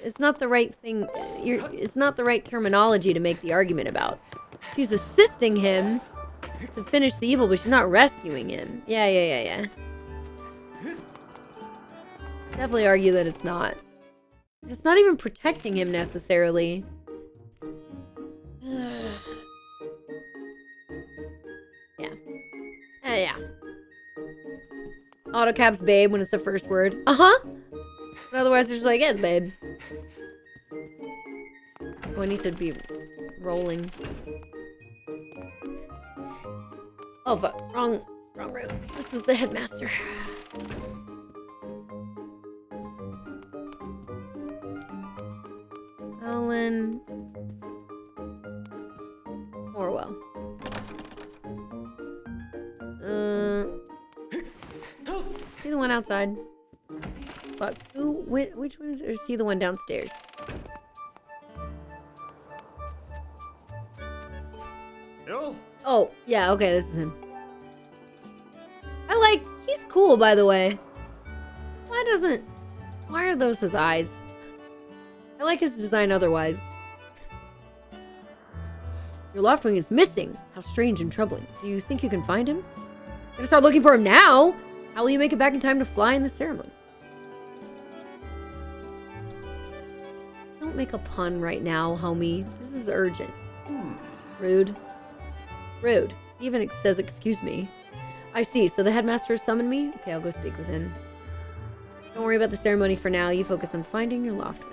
A: It's not the right thing. It's not the right terminology to make the argument about. She's assisting him to finish the evil, but she's not rescuing him. Yeah. Definitely argue that it's not. It's not even protecting him necessarily. Yeah. Autocaps babe when it's the first word. Uh-huh. But otherwise, they're just like, yes, babe. Oh, I need to be rolling. Oh, fuck. Wrong room. This is the headmaster. Ellen. Orwell. See the one outside? Fuck. Who? Which one is? Or is he the one downstairs? Oh, yeah. Okay, this is him. He's cool, by the way. Why are those his eyes? I like his design otherwise. Your Loftwing is missing. How strange and troubling. Do you think you can find him? Gonna start looking for him now? How will you make it back in time to fly in the ceremony? Don't make a pun right now, homie. This is urgent. Rude. Rude. He even says, excuse me. I see. So the headmaster summoned me? Okay, I'll go speak with him. Don't worry about the ceremony for now. You focus on finding your Loftwing.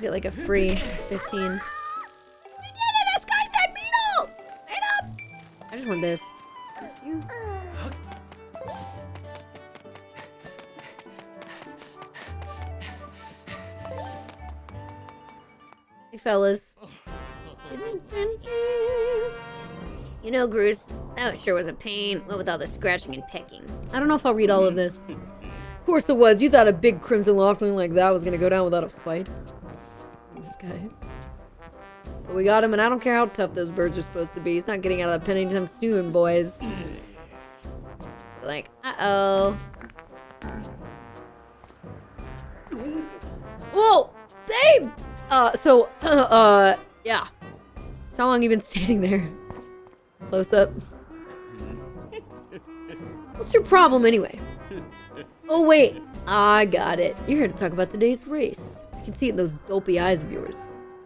A: Get like a free 15. We did it! A sky stack beetle! Stand up! I just want this. You. Hey, fellas. You know, Bruce, that sure was a pain. What with all the scratching and pecking. I don't know if I'll read all of this. Of course it was. You thought a big Crimson Loftwing like that was gonna go down without a fight. Guy. But we got him, and I don't care how tough those birds are supposed to be. He's not getting out of the pen anytime soon, boys. Like, uh-oh. Whoa! Babe! Yeah. So how long you been standing there? Close up. What's your problem, anyway? Oh, wait. I got it. You're here to talk about today's race. I can see it in those dopey eyes of yours.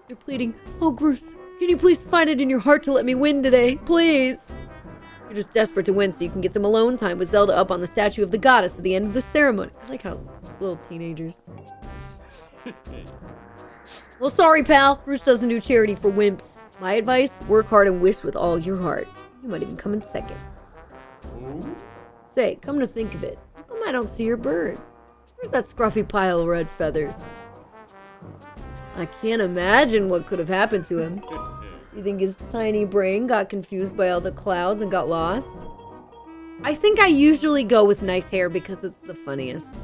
A: They're pleading, oh, Bruce, can you please find it in your heart to let me win today? Please. You're just desperate to win so you can get some alone time with Zelda up on the statue of the goddess at the end of the ceremony. I like how just little teenagers. Well, sorry, pal. Bruce doesn't do charity for wimps. My advice, work hard and wish with all your heart. You might even come in second. Say, come to think of it, how come I don't see your bird? Where's that scruffy pile of red feathers? I can't imagine what could have happened to him. You think his tiny brain got confused by all the clouds and got lost? I think I usually go with nice hair because it's the funniest.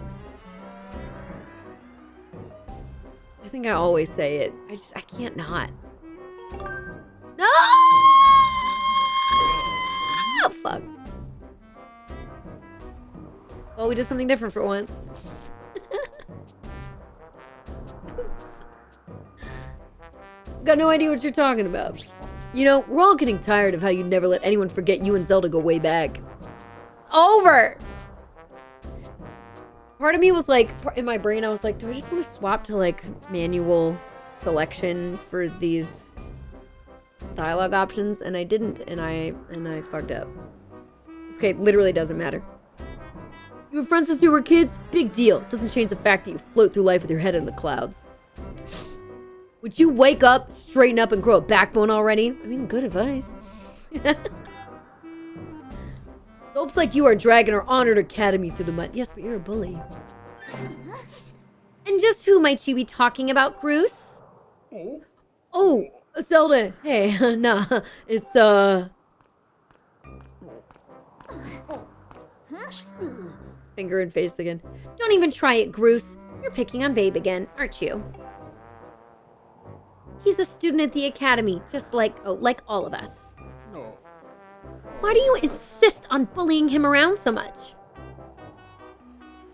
A: I think I always say it. I can't not. No! Oh, fuck. Well, we did something different for once. Got no idea what you're talking about. You know, we're all getting tired of how you never let anyone forget you and Zelda go way back. Over! Part of me was like, in my brain, I was like, do I just want to swap to like manual selection for these dialogue options? And I didn't, and I fucked up. Okay, literally doesn't matter. You were friends since you were kids? Big deal. Doesn't change the fact that you float through life with your head in the clouds. Would you wake up, straighten up, and grow a backbone already? I mean, good advice. Hopes like you are dragging our honored academy through the mud. Yes, but you're a bully. And just who might you be talking about, Groose? Oh, Zelda. Hey, nah, it's, Finger and face again. Don't even try it, Groose. You're picking on Babe again, aren't you? He's a student at the academy, just like all of us.
B: No.
A: Why do you insist on bullying him around so much?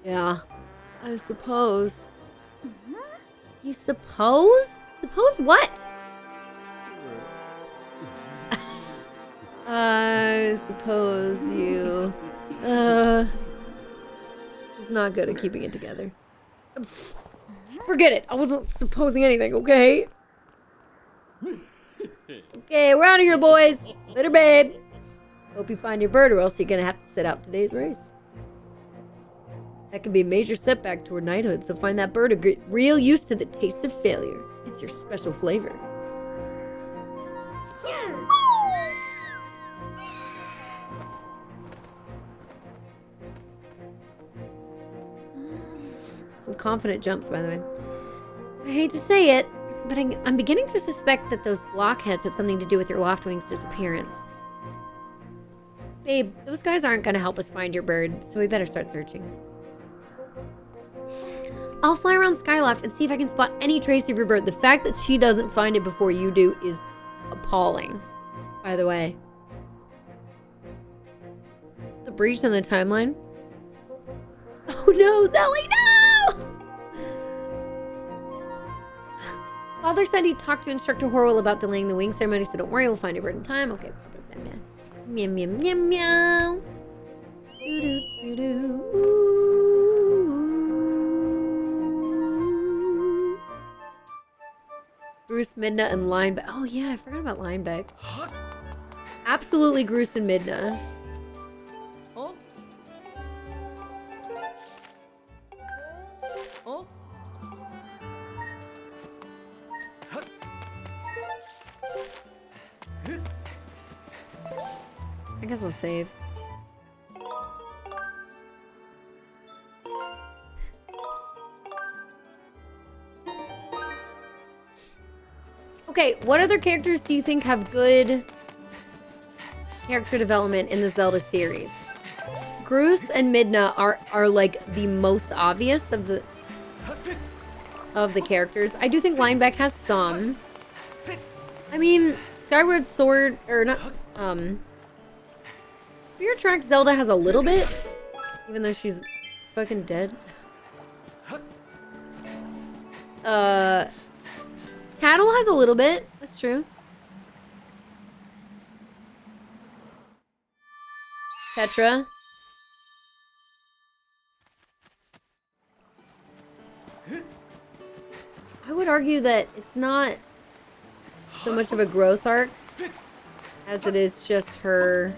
A: Yeah, I suppose. You suppose? Suppose what? I suppose you... He's not good at keeping it together. Forget it. I wasn't supposing anything, okay? Okay, we're out of here, boys. Later, babe. Hope you find your bird or else you're gonna have to sit out today's race. That could be a major setback toward knighthood, so find that bird to get real used to the taste of failure. It's your special flavor. Some confident jumps, by the way. I hate to say it, but I'm beginning to suspect that those blockheads had something to do with your Loftwing's disappearance. Babe, those guys aren't gonna help us find your bird, so we better start searching. I'll fly around Skyloft and see if I can spot any trace of your bird. The fact that she doesn't find it before you do is appalling, by the way. The breach in the timeline? Oh no, Zelly, no! Father said he'd talk to Instructor Horwell about delaying the wing ceremony, so don't worry, we'll find your bird in time. Okay. Meow, meow, meow, meow. Doo, doo, doo, doo. Groose, Midna, and Lineback. Oh yeah, I forgot about Lineback. Absolutely Groose and Midna.
B: Oh? Oh?
A: I guess I'll save. Okay, what other characters do you think have good character development in the Zelda series? Groose and Midna are like the most obvious of the characters. I do think Lineback has some. I mean, Skyward Sword or not Spirit Track Zelda has a little bit, even though she's fucking dead. Tattle has a little bit. That's true. Petra. I would argue that it's not so much of a growth arc as it is just her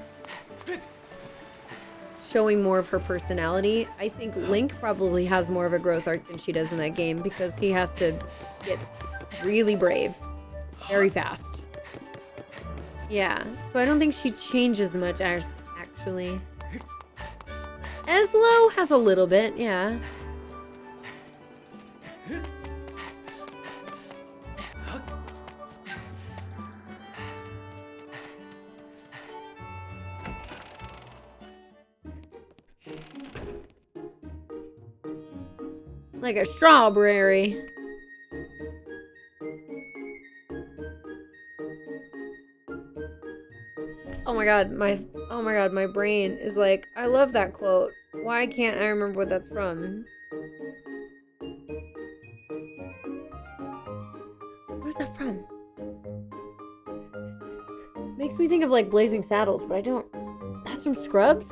A: showing more of her personality. I think Link probably has more of a growth arc than she does in that game because he has to get really brave very fast. Yeah, so I don't think she changes much actually. Eslo has a little bit, yeah. Like a strawberry. Oh my god, my brain is like, I love that quote. Why can't I remember what that's from? What is that from? Makes me think of like Blazing Saddles, but I don't. That's from Scrubs?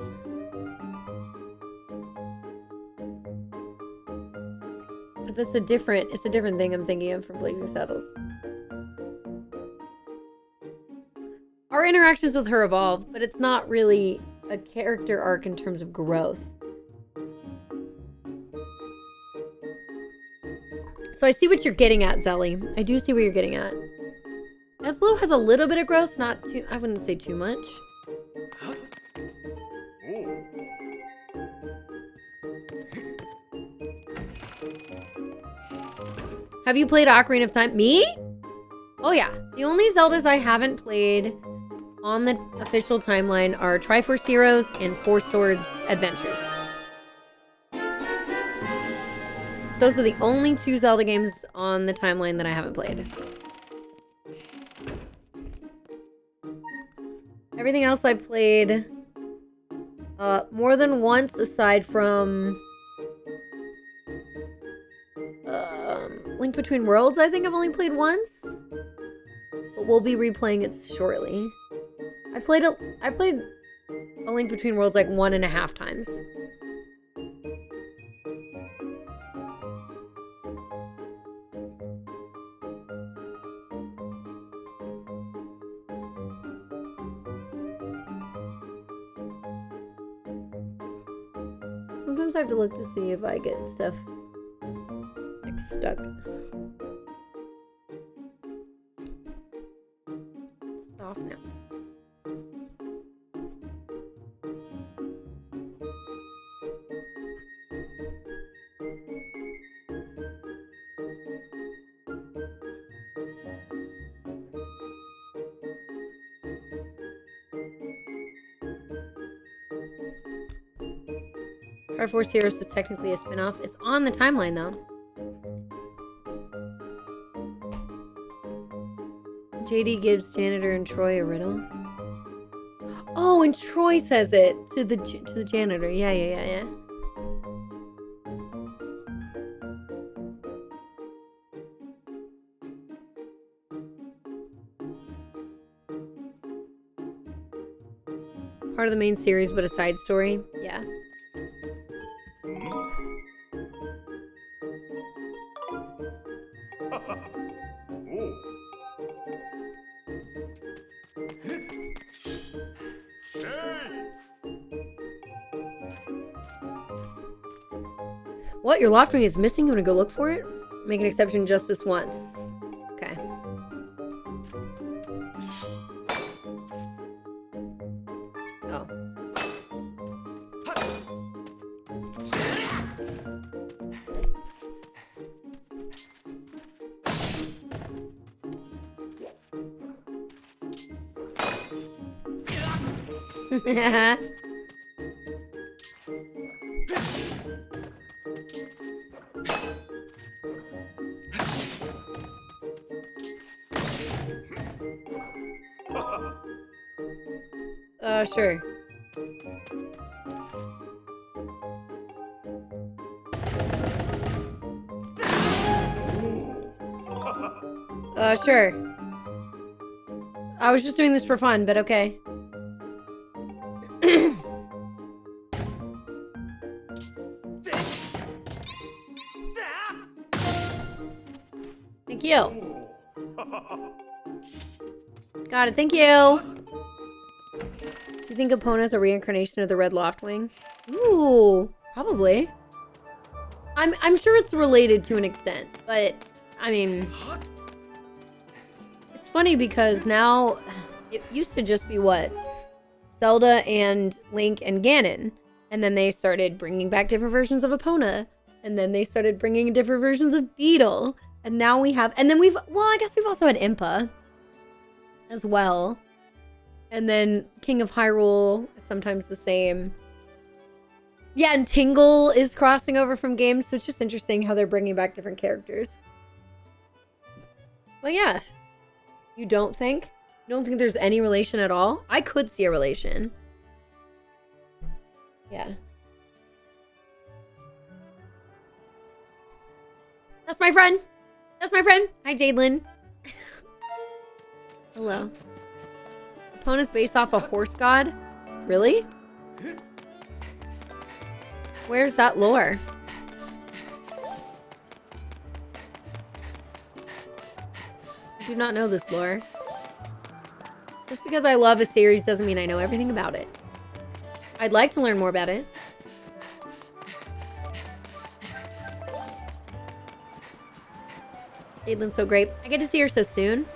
A: But that's it's a different thing I'm thinking of from Blazing Saddles. Our interactions with her evolve, but it's not really a character arc in terms of growth. So I see what you're getting at, Zelly. I do see what you're getting at. Eslo has a little bit of growth, not too, I wouldn't say too much. Have you played Ocarina of Time? Me? Oh yeah. The only Zeldas I haven't played on the official timeline are Triforce Heroes and Four Swords Adventures. Those are the only two Zelda games on the timeline that I haven't played. Everything else I've played more than once, aside from Link Between Worlds. I think I've only played once, but we'll be replaying it shortly. I played a Link Between Worlds like 1.5 times. Sometimes I have to look to see if I get stuff like stuck. It's off now. Triforce Heroes is technically a spin-off. It's on the timeline, though. JD gives Janitor and Troy a riddle. Oh, and Troy says it to the janitor. Yeah. Part of the main series, but a side story. Yeah. What? Your loft ring is missing? You want to go look for it? Make an exception just this once. Okay. Oh. Sure. Sure. I was just doing this for fun, but okay. Thank you. Got it, thank you. Do you think Epona is a reincarnation of the Red Loftwing? Ooh, probably. I'm sure it's related to an extent, but I mean, it's funny because now it used to just be what? Zelda and Link and Ganon, and then they started bringing back different versions of Epona, And then they started bringing different versions of Beetle. And now we have, and then well, I guess we've also had Impa as well. And then King of Hyrule is sometimes the same. Yeah, and Tingle is crossing over from games, so it's just interesting how they're bringing back different characters. Well, yeah. You don't think? You don't think there's any relation at all? I could see a relation. Yeah. That's my friend. That's my friend. Hi, Jadelyn. Hello. Opponent's based off a horse god? Really? Where's that lore? I do not know this lore. Just because I love a series doesn't mean I know everything about it. I'd like to learn more about it. Jadelin's so great. I get to see her so soon.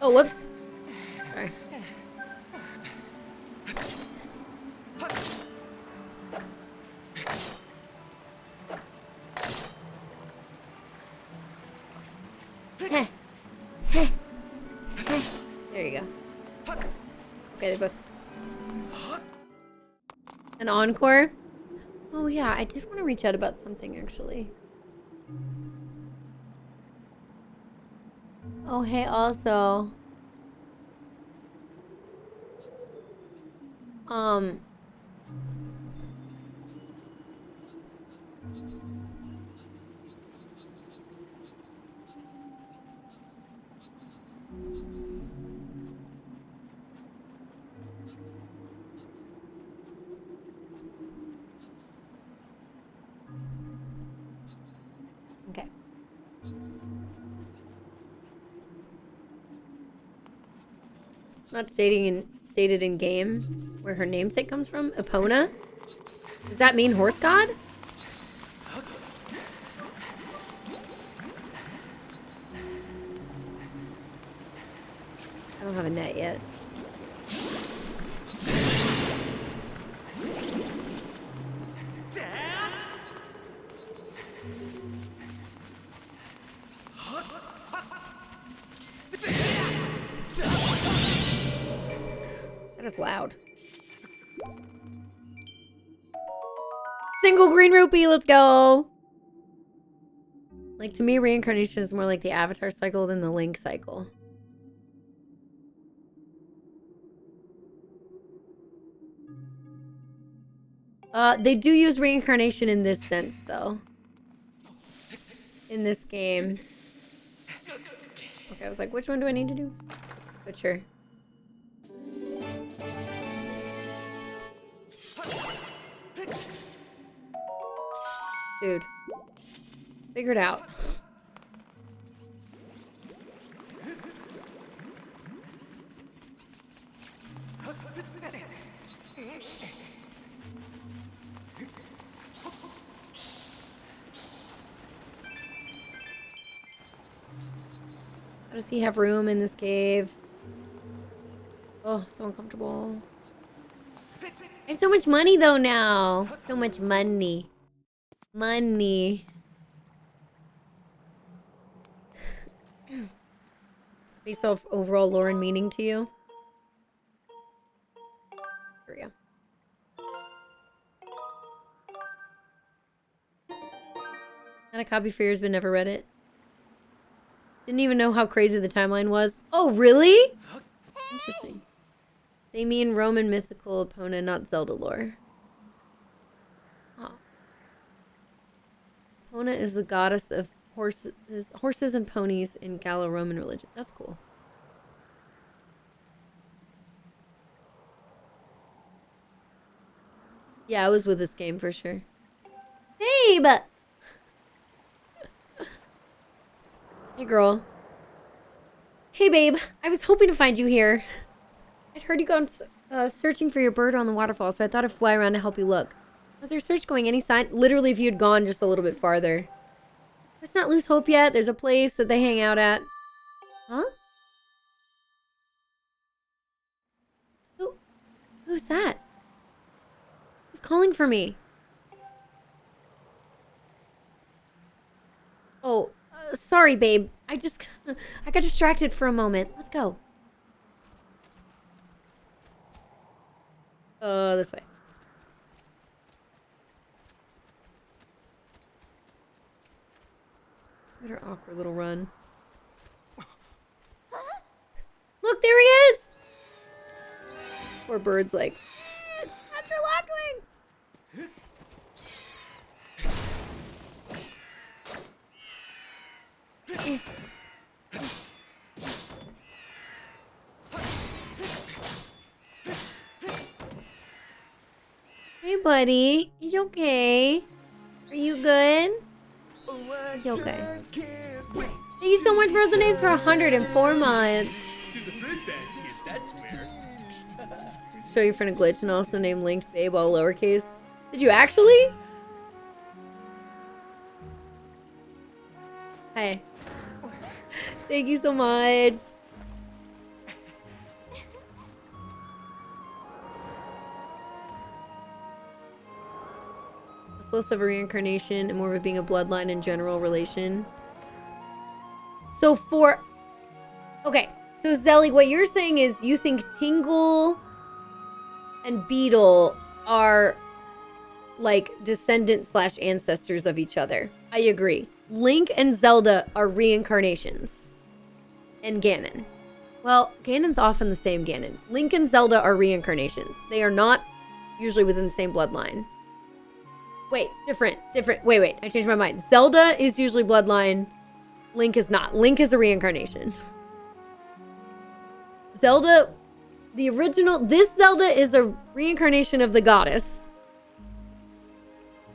A: Oh, whoops. Sorry. Heh. Heh. Heh. There you go. Okay, they both. An encore? Oh yeah, I did want to reach out about something actually. Oh, hey, also. Okay. It's not stated in game where her namesake comes from. Epona? Does that mean horse god? I don't have a net yet. That is loud. Single green rupee, let's go! Like, to me, reincarnation is more like the Avatar cycle than the Link cycle. They do use reincarnation in this sense, though. In this game. Okay, I was like, which one do I need to do? But sure. Dude. Figure it out. How does he have room in this cave? Oh, so uncomfortable. I have so much money though now. So much money. Money. Based off overall lore and meaning to you? There we go. Had a copy for years but never read it. Didn't even know how crazy the timeline was. Oh, really? Interesting. They mean Roman mythical opponent, not Zelda lore. Oh. Epona is the goddess of horses and ponies in Gallo-Roman religion. That's cool. Yeah, I was with this game for sure. Babe! Hey, girl. Hey, babe. I was hoping to find you here. I'd heard you gone searching for your bird on the waterfall, so I thought I'd fly around to help you look. How's your search going? Any sign? Literally, if you had gone just a little bit farther. Let's not lose hope yet. There's a place that they hang out at. Huh? Who's that? Who's calling for me? Oh, sorry, babe. I got distracted for a moment. Let's go. This way. What her awkward little run. Look, there he is! Poor bird's like, that's her left wing! Hey, buddy. Is you okay? Are you good? Is you okay? Thank you so much, Rosa Names, for 104 months.
B: To the fruit basket, that's where.
A: Show your friend a glitch and also name linked babe all lowercase. Did you actually? Hey. Thank you so much. It's less of a reincarnation and more of it being a bloodline and general relation. So for... Okay, so Zelly, what you're saying is you think Tingle and Beetle are like descendants / ancestors of each other. I agree. Link and Zelda are reincarnations. And Ganon. Well, Ganon's often the same Ganon. Link and Zelda are reincarnations. They are not usually within the same bloodline. Wait, different. Wait, I changed my mind. Zelda is usually bloodline. Link is not. Link is a reincarnation. Zelda, the original, this Zelda is a reincarnation of the goddess.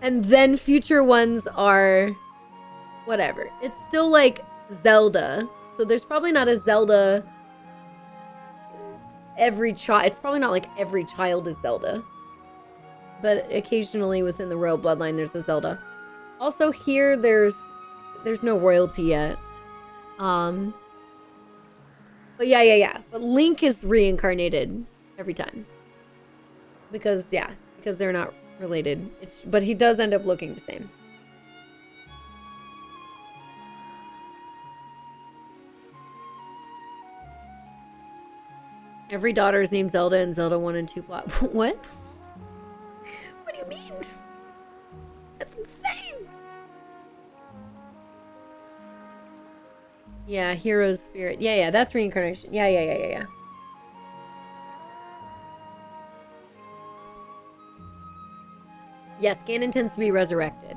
A: And then future ones are whatever. It's still like Zelda. So there's probably not a Zelda every child. It's probably not like every child is Zelda. But occasionally within the royal bloodline, there's a Zelda. Also here, there's no royalty yet. But yeah. But Link is reincarnated every time. Because they're not related. But he does end up looking the same. Every daughter is named Zelda and Zelda 1 and 2 plot. What? What do you mean? That's insane. Yeah, hero's spirit. Yeah, that's reincarnation. Yeah. Yes, Ganon tends to be resurrected.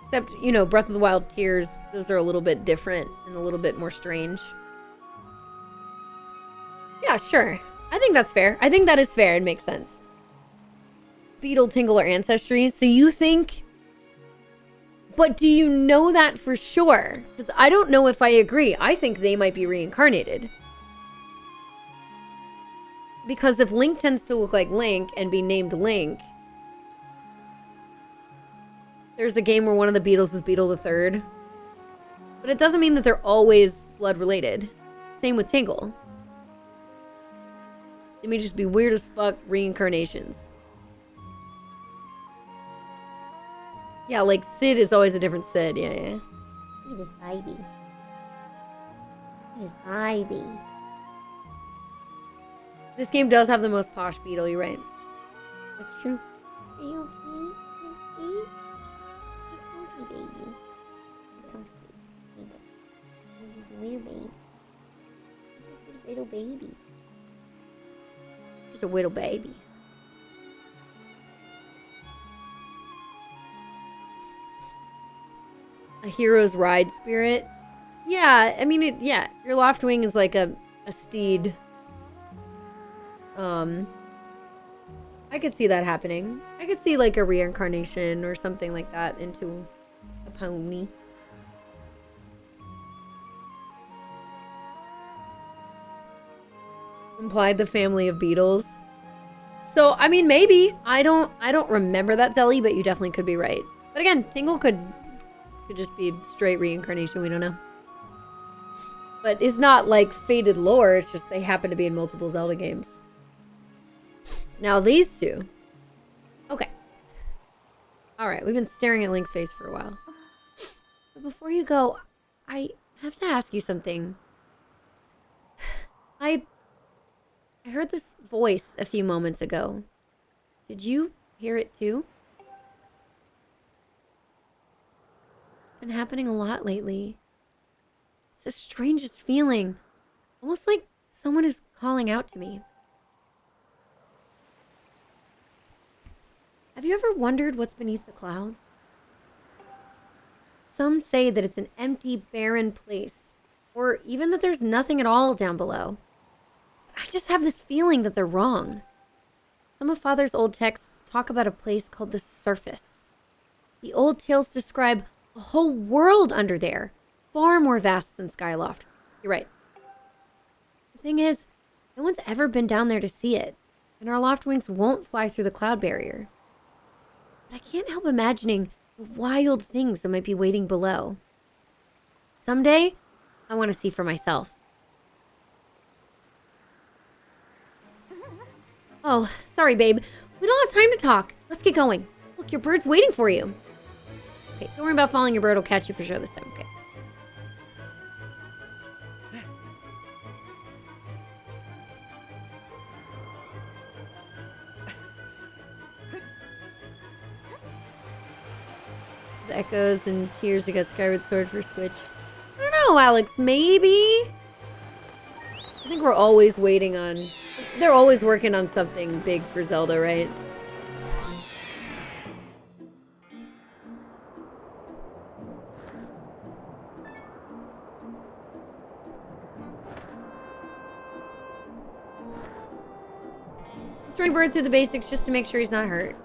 A: Except, Breath of the Wild Tears, those are a little bit different and a little bit more strange. Yeah, sure. I think that's fair. I think that is fair. It makes sense. Beetle, Tingle, or Ancestry. So you think... But do you know that for sure? Because I don't know if I agree. I think they might be reincarnated. Because if Link tends to look like Link and be named Link... There's a game where one of the Beetles is Beetle the Third. But it doesn't mean that they're always blood related. Same with Tingle. They may just be weird as fuck reincarnations. Yeah, like Sid is always a different Sid. Yeah. Look at this baby. Look at this baby. This game does have the most posh Beetle, you're right. That's true. Are you okay? Please? You're comfy, baby. You're comfy. This is a little baby. This is a little baby. Just a little baby. A hero's ride spirit? Yeah, I mean, your Loftwing is like a steed. I could see that happening. I could see like a reincarnation or something like that into a pony. Implied the family of beetles. So, I mean, maybe. I don't remember that, Zelly, but you definitely could be right. But again, Tingle could Could just be straight reincarnation, we don't know. But it's not like fated lore, it's just they happen to be in multiple Zelda games. Now these two. Okay. Alright, we've been staring at Link's face for a while. But before you go, I have to ask you something. I heard this voice a few moments ago. Did you hear it too? It's been happening a lot lately. It's the strangest feeling. Almost like someone is calling out to me. Have you ever wondered what's beneath the clouds? Some say that it's an empty, barren place. Or even that there's nothing at all down below. I just have this feeling that they're wrong. Some of Father's old texts talk about a place called the Surface. The old tales describe a whole world under there. Far more vast than Skyloft. You're right. The thing is, no one's ever been down there to see it, and our loft wings won't fly through the cloud barrier. But I can't help imagining the wild things that might be waiting below. Someday, I want to see for myself. Oh, sorry, babe. We don't have time to talk. Let's get going. Look, your bird's waiting for you. Okay, don't worry about following your bird. I'll catch you for sure this time, okay? The echoes and tears to get Skyward Sword for Switch. I don't know, Alex. Maybe? I think we're always waiting on... They're always working on something big for Zelda, right? Let's bring Bird through the basics just to make sure he's not hurt.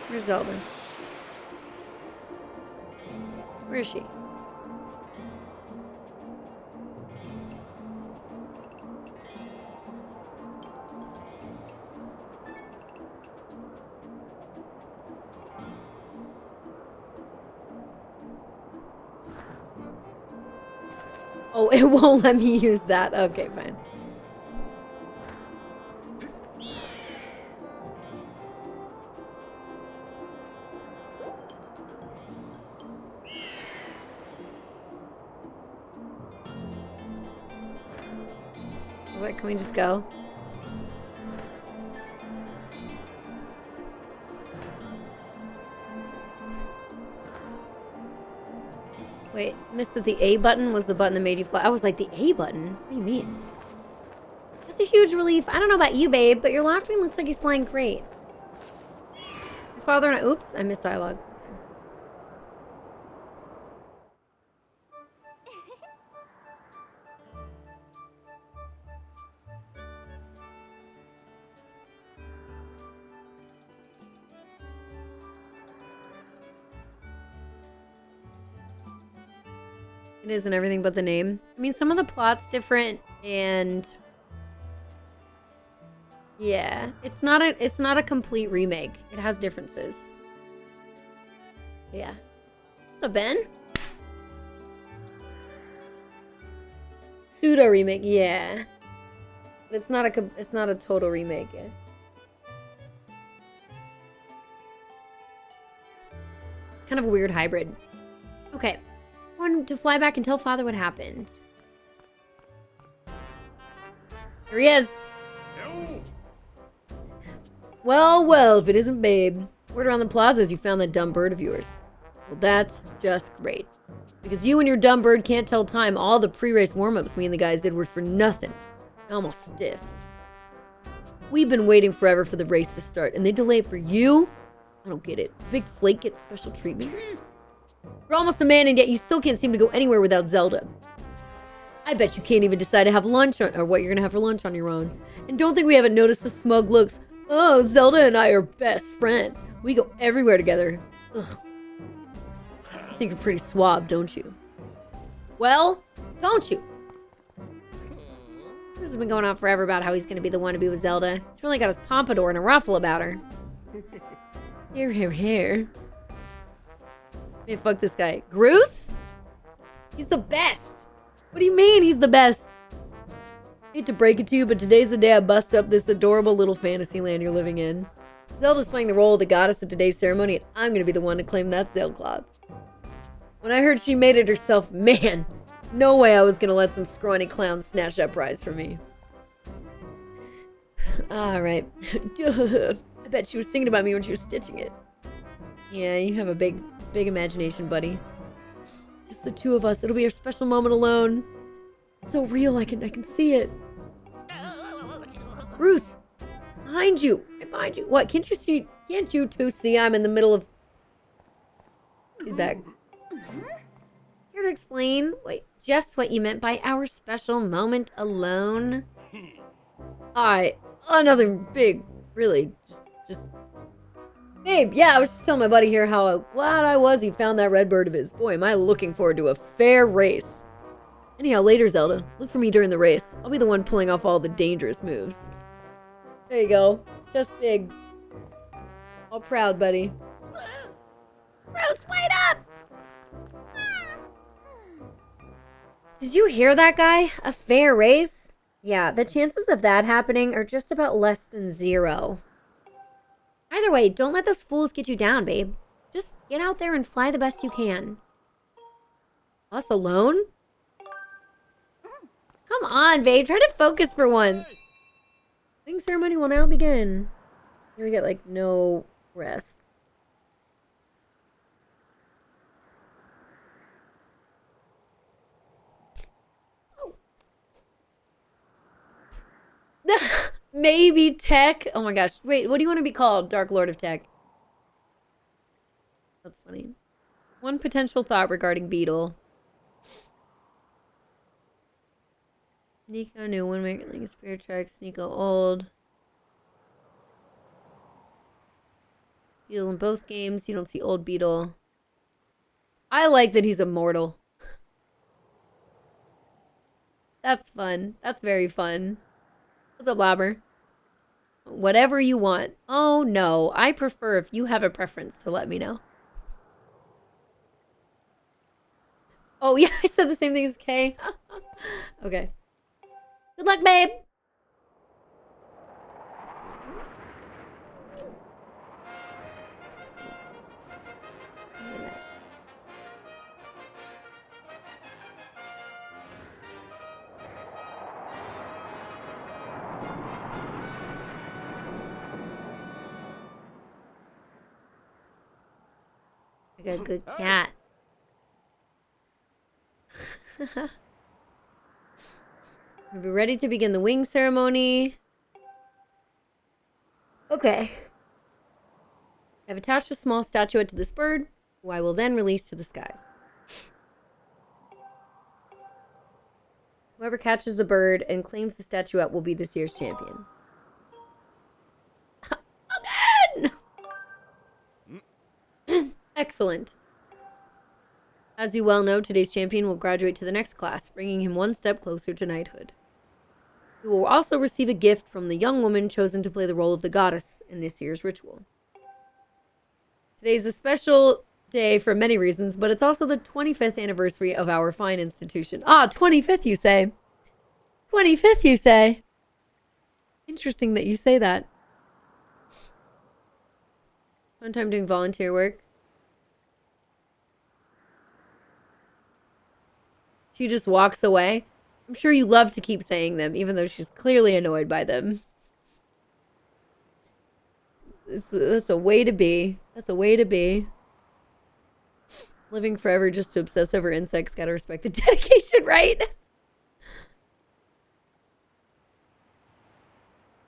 A: Where's Zelda? Where is she? Oh, it won't let me use that. Okay, fine. Can we just go? Wait, missed that the A button was the button that made you fly. I was like, the A button? What do you mean? That's a huge relief. I don't know about you, babe, but your laughing looks like he's flying great. Your father and I... Oops, I missed dialogue. It isn't everything but the name. I mean, some of the plot's different, and yeah, it's not a complete remake. It has differences. Yeah. What's up, Ben? Pseudo remake, yeah. But it's not a total remake yet. Kind of a weird hybrid. Okay. I wanted to fly back and tell Father what happened. Here he is.
B: No.
A: Well, if it isn't Babe. Word around the plazas you found that dumb bird of yours. Well, that's just great. Because you and your dumb bird can't tell time. All the pre-race warm-ups me and the guys did were for nothing. Almost stiff. We've been waiting forever for the race to start, and they delay it for you? I don't get it. Big Flake gets special treatment. You're almost a man, and yet you still can't seem to go anywhere without Zelda. I bet you can't even decide to have lunch or what you're gonna have for lunch on your own. And don't think we haven't noticed the smug looks. Oh, Zelda and I are best friends. We go everywhere together. Ugh. I think you're pretty suave, don't you? Well, don't you? This has been going on forever about how he's gonna be the one to be with Zelda. He's really got his pompadour and a ruffle about her. Here. Man, fuck this guy. Groose? He's the best. What do you mean he's the best? I hate to break it to you, but today's the day I bust up this adorable little fantasy land you're living in. Zelda's playing the role of the goddess at today's ceremony, and I'm gonna be the one to claim that sailcloth. When I heard she made it herself, man, no way I was gonna let some scrawny clown snatch that prize from me. Alright. I bet she was thinking about me when she was stitching it. Yeah, you have a big imagination, buddy. Just the two of us. It'll be our special moment alone. It's so real, I can see it. Bruce! Behind you! Right behind you! What, can't you two see I'm in the middle of... He's back. Here to explain just what you meant by our special moment alone? Nothing big, really. Just... Babe, yeah, I was just telling my buddy here how glad I was he found that red bird of his. Boy, am I looking forward to a fair race. Anyhow, later, Zelda. Look for me during the race. I'll be the one pulling off all the dangerous moves. There you go. Just big. All proud, buddy. Bruce, wait up! Did you hear that guy? A fair race? Yeah, the chances of that happening are just about less than 0. Either way, don't let those fools get you down, babe. Just get out there and fly the best you can. Us alone? Come on, babe. Try to focus for once. Wing ceremony will now begin. Here we get, like, no rest. Oh. Maybe Tech. Oh my gosh. Wait, what do you want to be called? Dark Lord of Tech. That's funny. One potential thought regarding Beetle. Nico new one make like a spirit tracks. Nico old. Beetle in both games. You don't see old Beetle. I like that he's immortal. That's fun. That's very fun. What's up, Labber? Whatever you want. Oh no, I prefer if you have a preference to let me know. Oh yeah, I said the same thing as Kay. Okay. Good luck, babe. I got a good cat. We'll be ready to begin the wing ceremony. Okay. I've attached a small statuette to this bird, who I will then release to the skies. Whoever catches the bird and claims the statuette will be this year's champion. Again! Excellent. As you well know, today's champion will graduate to the next class, bringing him one step closer to knighthood. He will also receive a gift from the young woman chosen to play the role of the goddess in this year's ritual. Today is a special day for many reasons, but it's also the 25th anniversary of our fine institution. Ah, 25th, you say? 25th, you say? Interesting that you say that. Fun time doing volunteer work. She just walks away. I'm sure you love to keep saying them, even though she's clearly annoyed by them. That's a way to be. That's a way to be. Living forever just to obsess over insects. Gotta respect the dedication, right?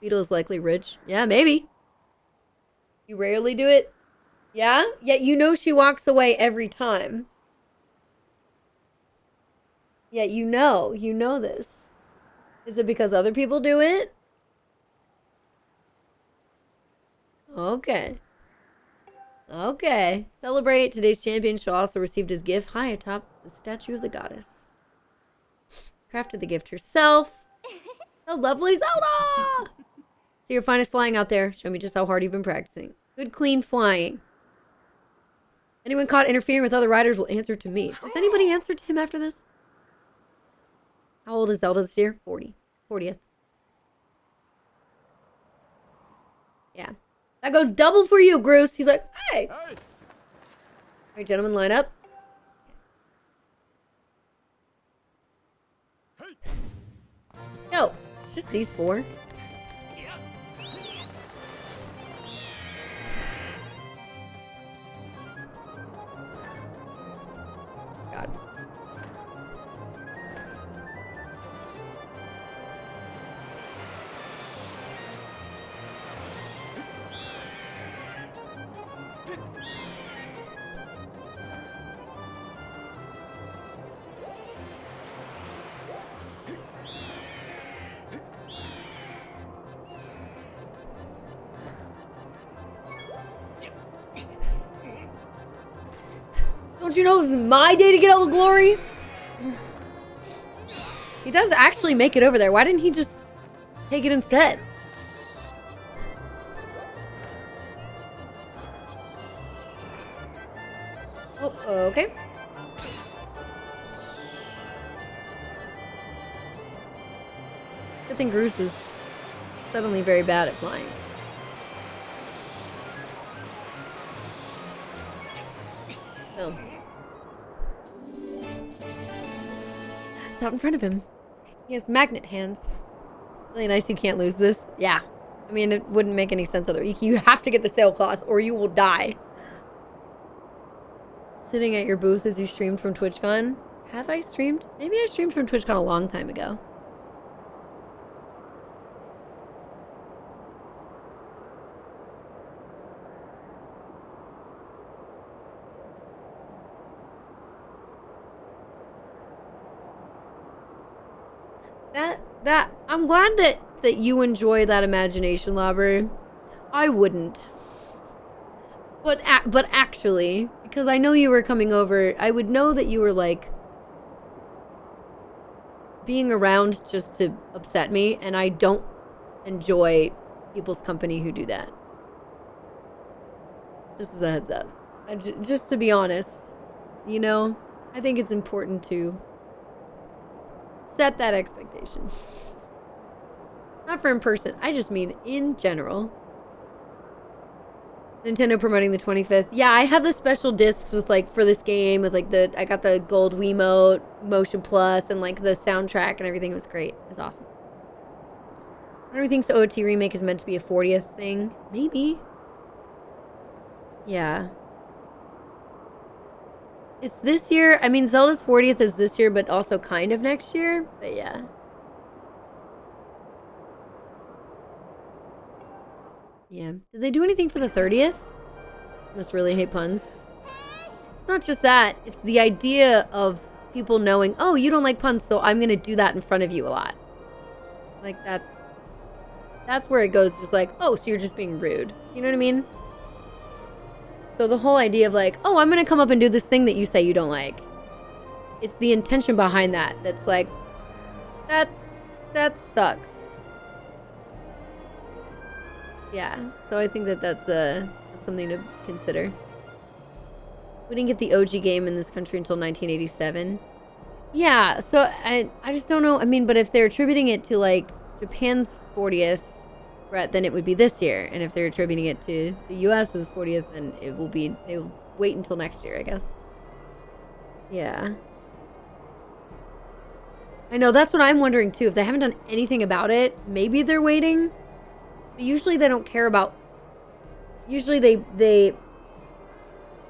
A: Beetle's likely rich. Yeah, maybe. You rarely do it? Yeah? Yet you know she walks away every time. Yeah, you know this. Is it because other people do it? Okay. Okay. Celebrate. Today's champion shall also receive his gift high atop the statue of the goddess. Crafted the gift herself. The lovely Zelda! See your finest flying out there. Show me just how hard you've been practicing. Good, clean flying. Anyone caught interfering with other riders will answer to me. Does anybody answer to him after this? How old is Zelda this year? 40. 40th. Yeah. That goes double for you, Groose. He's like, hey. All right, gentlemen, line up. No, it's just these four. God. Don't you know this is my day to get all the glory? He does actually make it over there. Why didn't he just take it instead? Oh, okay. Good thing Groose is suddenly very bad at flying. Oh. It's out in front of him. He has magnet hands. Really nice you can't lose this. Yeah. I mean, it wouldn't make any sense otherwise. You have to get the sailcloth or you will die. Sitting at your booth as you streamed from TwitchCon. Have I streamed? Maybe I streamed from TwitchCon a long time ago. I'm glad that you enjoy that imagination, Lobber. I wouldn't. But actually, because I know you were coming over, I would know that you were like being around just to upset me, and I don't enjoy people's company who do that. Just as a heads up. Just to be honest, you know, I think it's important to set that expectation. Not for in person. I just mean in general. Nintendo promoting the 25th. Yeah, I have the special discs with like for this game with like I got the gold Wiimote, Motion Plus, and like the soundtrack and everything. It was great. It was awesome. Everybody thinks the OT remake is meant to be a 40th thing. Maybe. Yeah. It's this year. I mean, Zelda's 40th is this year, but also kind of next year. But yeah. Yeah. Did they do anything for the 30th? Must really hate puns. It's not just that. It's the idea of people knowing, oh, you don't like puns, so I'm going to do that in front of you a lot. Like, that's where it goes. Just like, oh, so you're just being rude. You know what I mean? So the whole idea of like, oh, I'm going to come up and do this thing that you say you don't like. It's the intention behind that. That's like, that sucks. Yeah, so I think that's something to consider. We didn't get the OG game in this country until 1987. Yeah, so I just don't know. I mean, but if they're attributing it to like Japan's 40th, Brett, then it would be this year. And if they're attributing it to the US's 40th, then it will be, they'll wait until next year, I guess. Yeah. I know, that's what I'm wondering too. If they haven't done anything about it, maybe they're waiting. But usually they don't care about... Usually they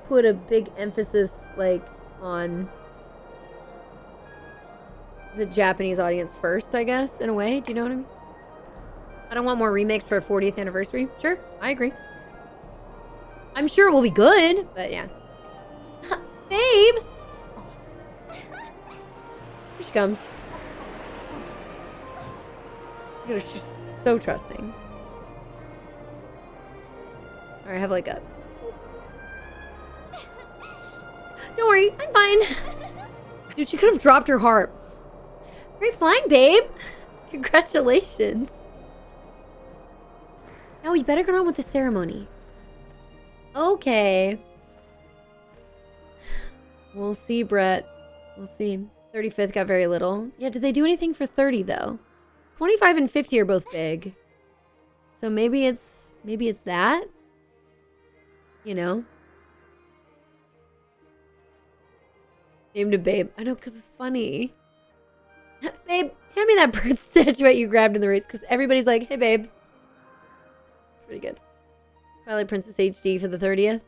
A: put a big emphasis, like, on the Japanese audience first, I guess, in a way. Do you know what I mean? I don't want more remakes for a 40th anniversary. Sure, I agree. I'm sure it will be good, but yeah. Babe! Here she comes. Look at her, she's so trusting. Alright, have like a... Don't worry, I'm fine. Dude, she could have dropped her harp. Great flying, babe. Congratulations. Now we better get on with the ceremony. Okay. We'll see, Brett. We'll see. 35th got very little. Yeah, did they do anything for 30 though? 25 and 50 are both big. So maybe it's that? You know? Named a babe. I know, because it's funny. Babe, hand me that bird statuette you grabbed in the race, because everybody's like, hey, babe. Pretty good. Twilight Princess HD for the 30th.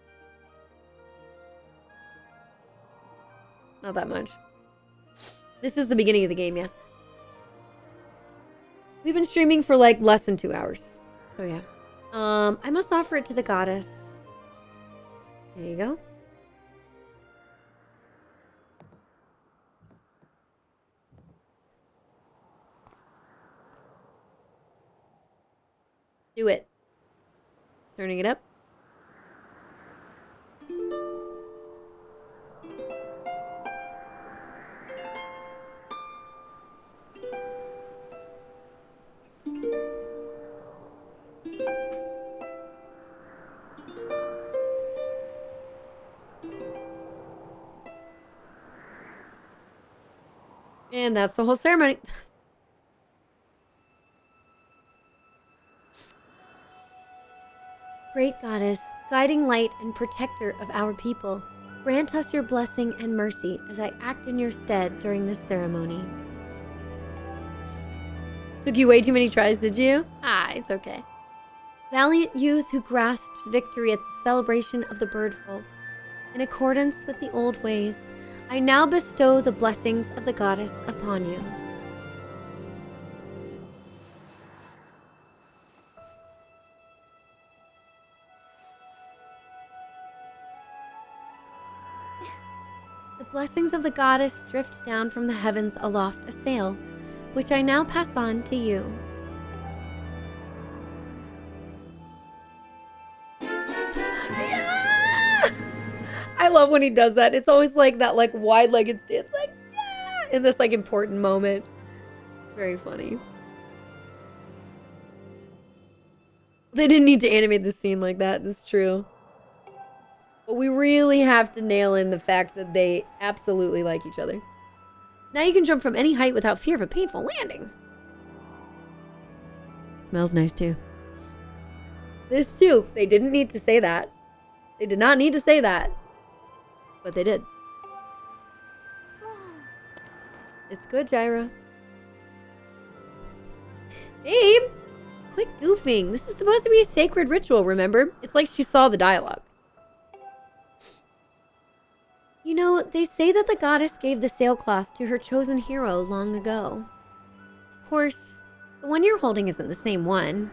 A: Not that much. This is the beginning of the game, yes. We've been streaming for like less than 2 hours. So yeah. I must offer it to the goddess. There you go. Do it. Turning it up. And that's the whole ceremony. Great goddess, guiding light and protector of our people, grant us your blessing and mercy as I act in your stead during this ceremony. Took you way too many tries, did you? Ah, it's okay. Valiant youth who grasped victory at the celebration of the bird folk. In accordance with the old ways, I now bestow the blessings of the goddess upon you. The blessings of the goddess drift down from the heavens aloft a sail, which I now pass on to you. I love when he does that. It's always like that like wide-legged stance, like, yeah, in this like important moment. It's very funny. They didn't need to animate this scene like that, it's true. But we really have to nail in the fact that they absolutely like each other. Now you can jump from any height without fear of a painful landing. Smells nice too. This too. They didn't need to say that. They did not need to say that. But they did. It's good, Gyra. Babe! Quit goofing. This is supposed to be a sacred ritual, remember? It's like she saw the dialogue. You know, they say that the goddess gave the sailcloth to her chosen hero long ago. Of course, the one you're holding isn't the same one.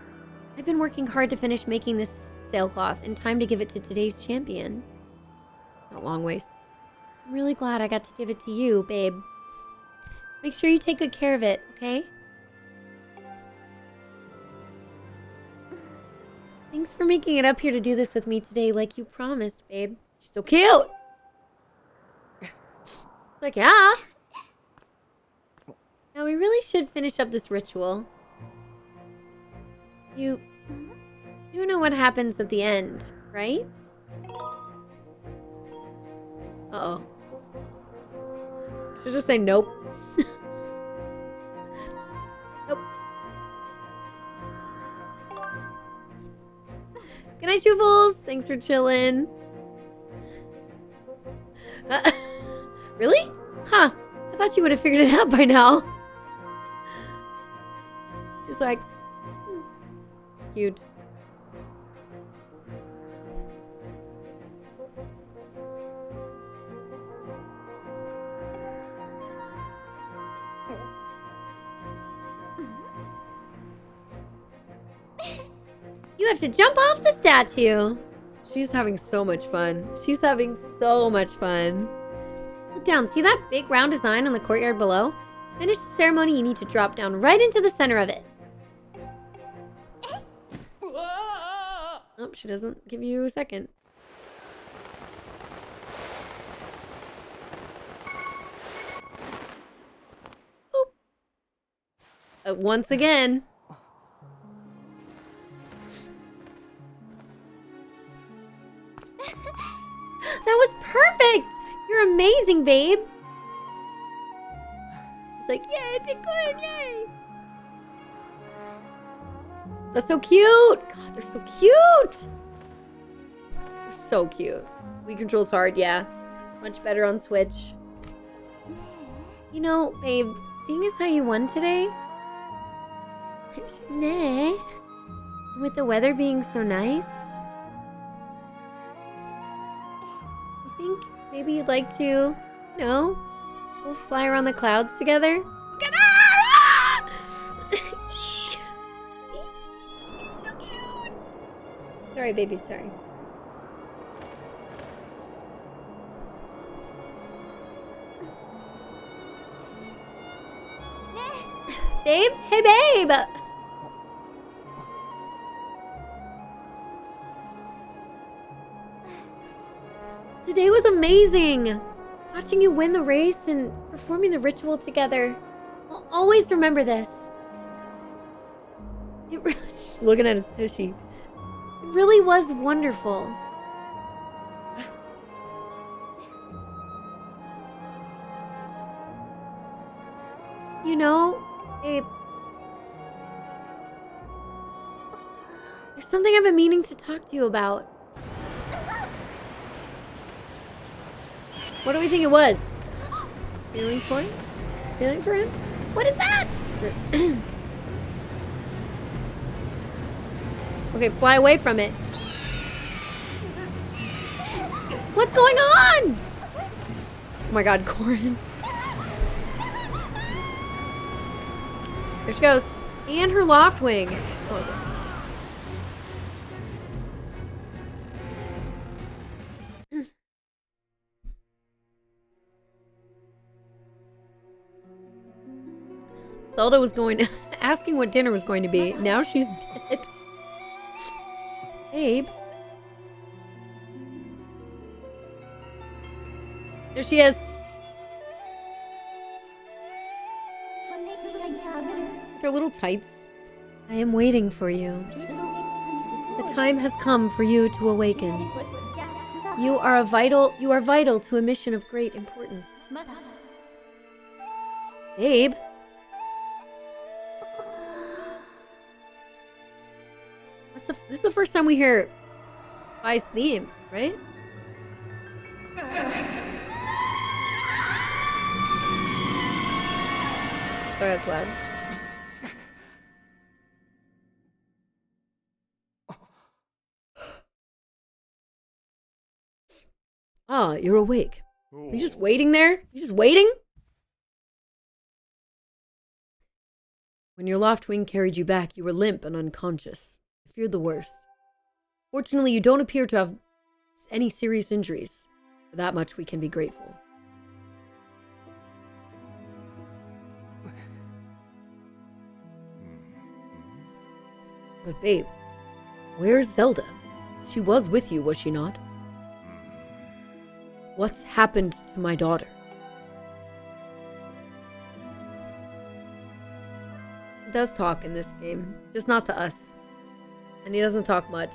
A: I've been working hard to finish making this sailcloth in time to give it to today's champion. Not a long ways. I'm really glad I got to give it to you, babe. Make sure you take good care of it, okay? Thanks for making it up here to do this with me today like you promised, babe. She's so cute! Like, yeah. Now we really should finish up this ritual. You know what happens at the end, right? Uh-oh. Should just say nope. Nope. Good night, Juvels. Thanks for chilling. Really? Huh. I thought you would have figured it out by now. Just like... cute. You have to jump off the statue. She's having so much fun. She's having so much fun. Look down. See that big round design on the courtyard below? finish the ceremony, you need to drop down right into the center of it. Oh, she doesn't give you a second. Once again. That was perfect! You're amazing, babe! It's like, yay, I did good, yay! That's so cute! God, they're so cute! They're so cute. Wii control's hard, yeah. Much better on Switch. You know, babe, seeing as how you won today... Nay. With the weather being so nice... I think maybe you'd like to, you know, go fly around the clouds together? Look at her! So cute! Sorry, baby, sorry. Babe? Hey, babe! Today was amazing! Watching you win the race and performing the ritual together. I'll always remember this. It really, she's looking at his tushy. It really was wonderful. You know, babe, there's something I've been meaning to talk to you about. What do we think it was? Feelings for him? Feelings for him? What is that? Okay, fly away from it. What's going on? Oh my god, Corin. There she goes. And her loft wing. Oh. Zelda was asking what dinner was going to be. Now she's dead. Babe. There she is. Their little tights. I am waiting for you. The time has come for you to awaken. You are vital to a mission of great importance. Babe. This is the first time we hear Vi's theme, right? Sorry, that's loud. Ah, you're awake. Are you just waiting there? You just waiting? When your loft wing carried you back, you were limp and unconscious. I feared the worst. Fortunately, you don't appear to have any serious injuries. For that much, we can be grateful. But babe, where's Zelda? She was with you, was she not? What's happened to my daughter? He does talk in this game, just not to us. And he doesn't talk much.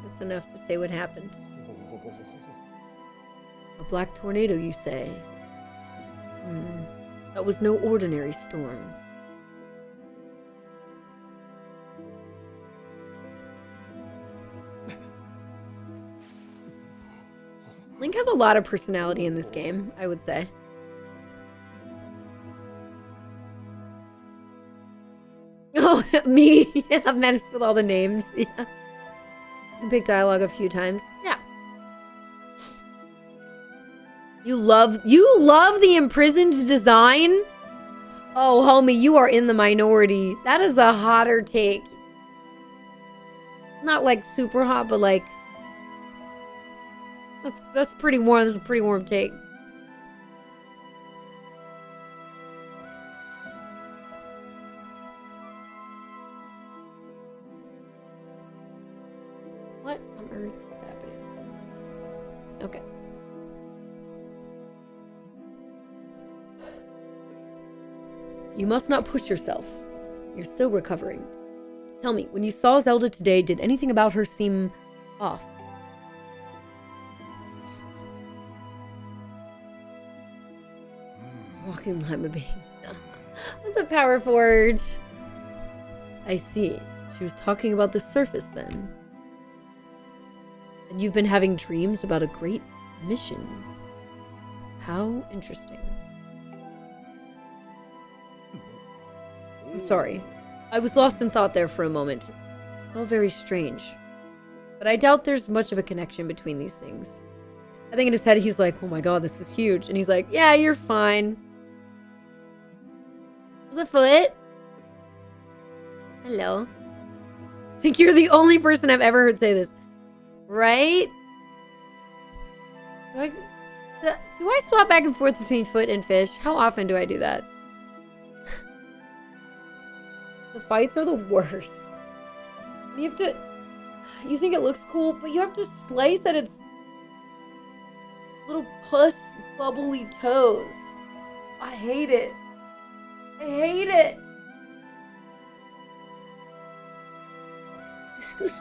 A: Just enough to say what happened. A black tornado, you say? That was no ordinary storm. Link has a lot of personality in this game, I would say. Oh, me! Yeah, Menace with all the names. Yeah. Big dialogue a few times. Yeah. You love the imprisoned design? Oh, homie, you are in the minority. That is a hotter take. Not like super hot, but like... That's pretty warm. That's a pretty warm take. What on earth is happening? Okay. You must not push yourself. You're still recovering. Tell me, when you saw Zelda today, did anything about her seem off? Walking lima bean. What's a power forge? I see. She was talking about the surface then. And you've been having dreams about a great mission. How interesting. I'm sorry. I was lost in thought there for a moment. It's all very strange. But I doubt there's much of a connection between these things. I think in his head he's like, oh my god, this is huge. And he's like, yeah, you're fine. What's a foot? Hello. I think you're the only person I've ever heard say this. Right? Do I swap back and forth between foot and fish? How often do I do that? The fights are the worst. You have to... You think it looks cool, but you have to slice at its little puss bubbly toes. I hate it. I hate it. It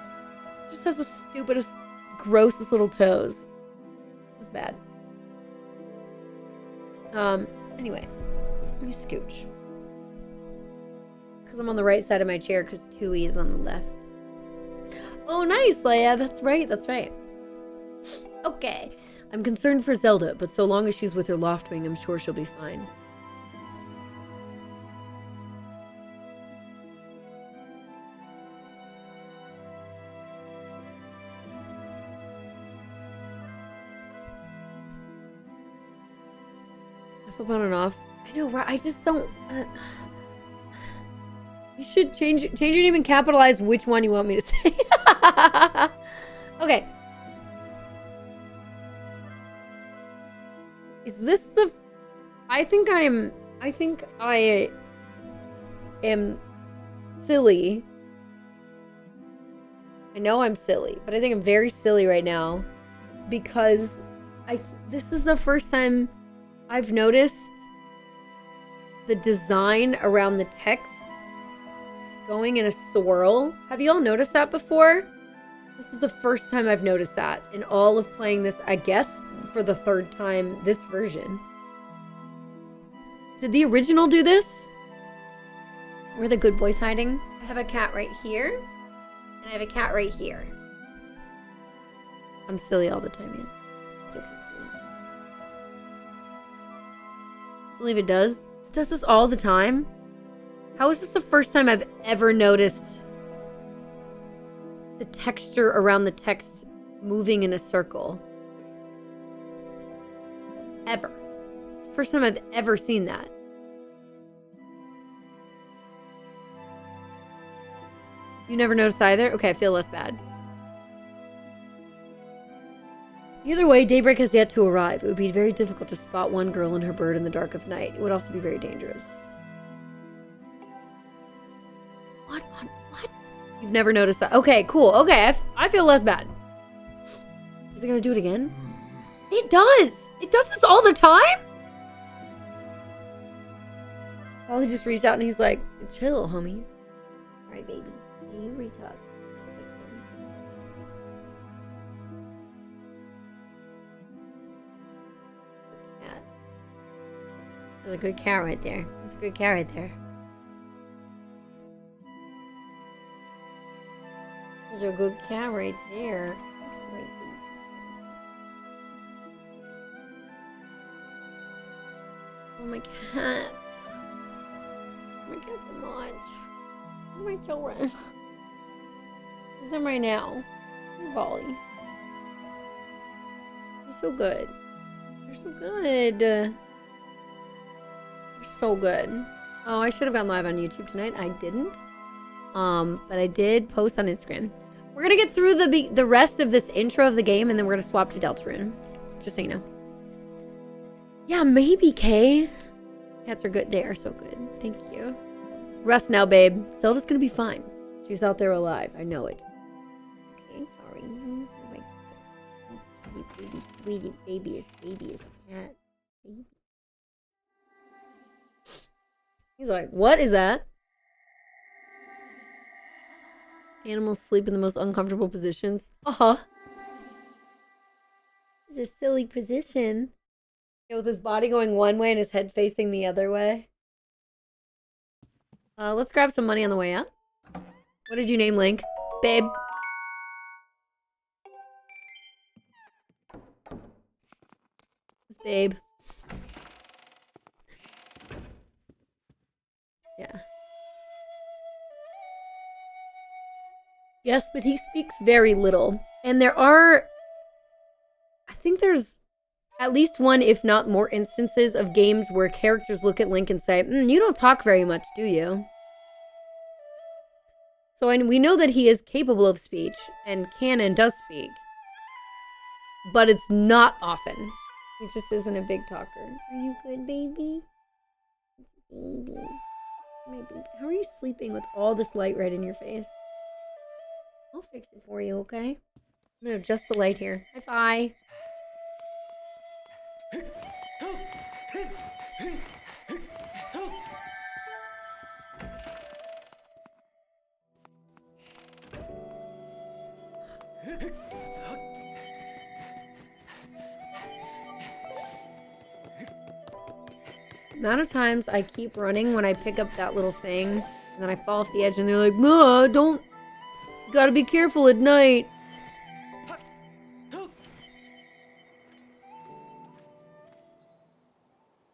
A: just has the stupidest, grossest little toes. It's bad. Anyway. Let me scooch. Because I'm on the right side of my chair because Tui is on the left. Oh, nice, Leia. That's right. That's right. Okay. I'm concerned for Zelda, but so long as she's with her Loftwing, I'm sure she'll be fine. I flip on and off. I know, right? I just don't... You should change your name and capitalize which one you want me to say. Okay. Is this the... I think I am silly. I know I'm silly, but I think I'm very silly right now because this is the first time I've noticed the design around the text going in a swirl. Have you all noticed that before? This is the first time I've noticed that in all of playing this, I guess, for the third time this version. Did the original do this? Where are the good boys hiding? I have a cat right here, and I have a cat right here. I'm silly all the time, man. It's okay. Believe it does. It does this all the time. How is this the first time I've ever noticed the texture around the text moving in a circle? Ever. It's the first time I've ever seen that. You never noticed either? Okay, I feel less bad. Either way, daybreak has yet to arrive. It would be very difficult to spot one girl and her bird in the dark of night. It would also be very dangerous. What? You've never noticed that? Okay, cool. Okay, I feel less bad. Is it gonna do it again? It does! It does this all the time? Probably just reached out and he's like, chill, homie. Alright, baby. You reach up. Cat. There's a good cat right there. There's a good cat right there. There's a good cat right there. Oh, my cat. My cat's so much. My children. It's them right now. Volley. You're so good. You're so good. You're so good. Oh, I should have gone live on YouTube tonight. I didn't. But I did post on Instagram. We're gonna get through the rest of this intro of the game, and then we're gonna swap to Deltarune. Just so you know. Yeah, maybe, Kay. Cats are good. They are so good. Thank you. Rest now, babe. Zelda's gonna be fine. She's out there alive. I know it. Okay, sorry. My baby, sweetie, babyest cat. Baby. He's like, what is that? Animals sleep in the most uncomfortable positions. Uh-huh. It's a silly position. Yeah, with his body going one way and his head facing the other way. Let's grab some money on the way out. What did you name Link? Babe. It's Babe. Yeah. Yes, but he speaks very little. And there are... I think there's at least one, if not more, instances of games where characters look at Link and say, you don't talk very much, do you? So we know that he is capable of speech and can and does speak. But it's not often. He just isn't a big talker. Are you good, baby? Baby. My baby. How are you sleeping with all this light right in your face? I'll fix it for you, okay? I'm gonna adjust the light here. High five. The amount of times I keep running when I pick up that little thing, and then I fall off the edge, and they're like, "No, don't. You gotta be careful at night."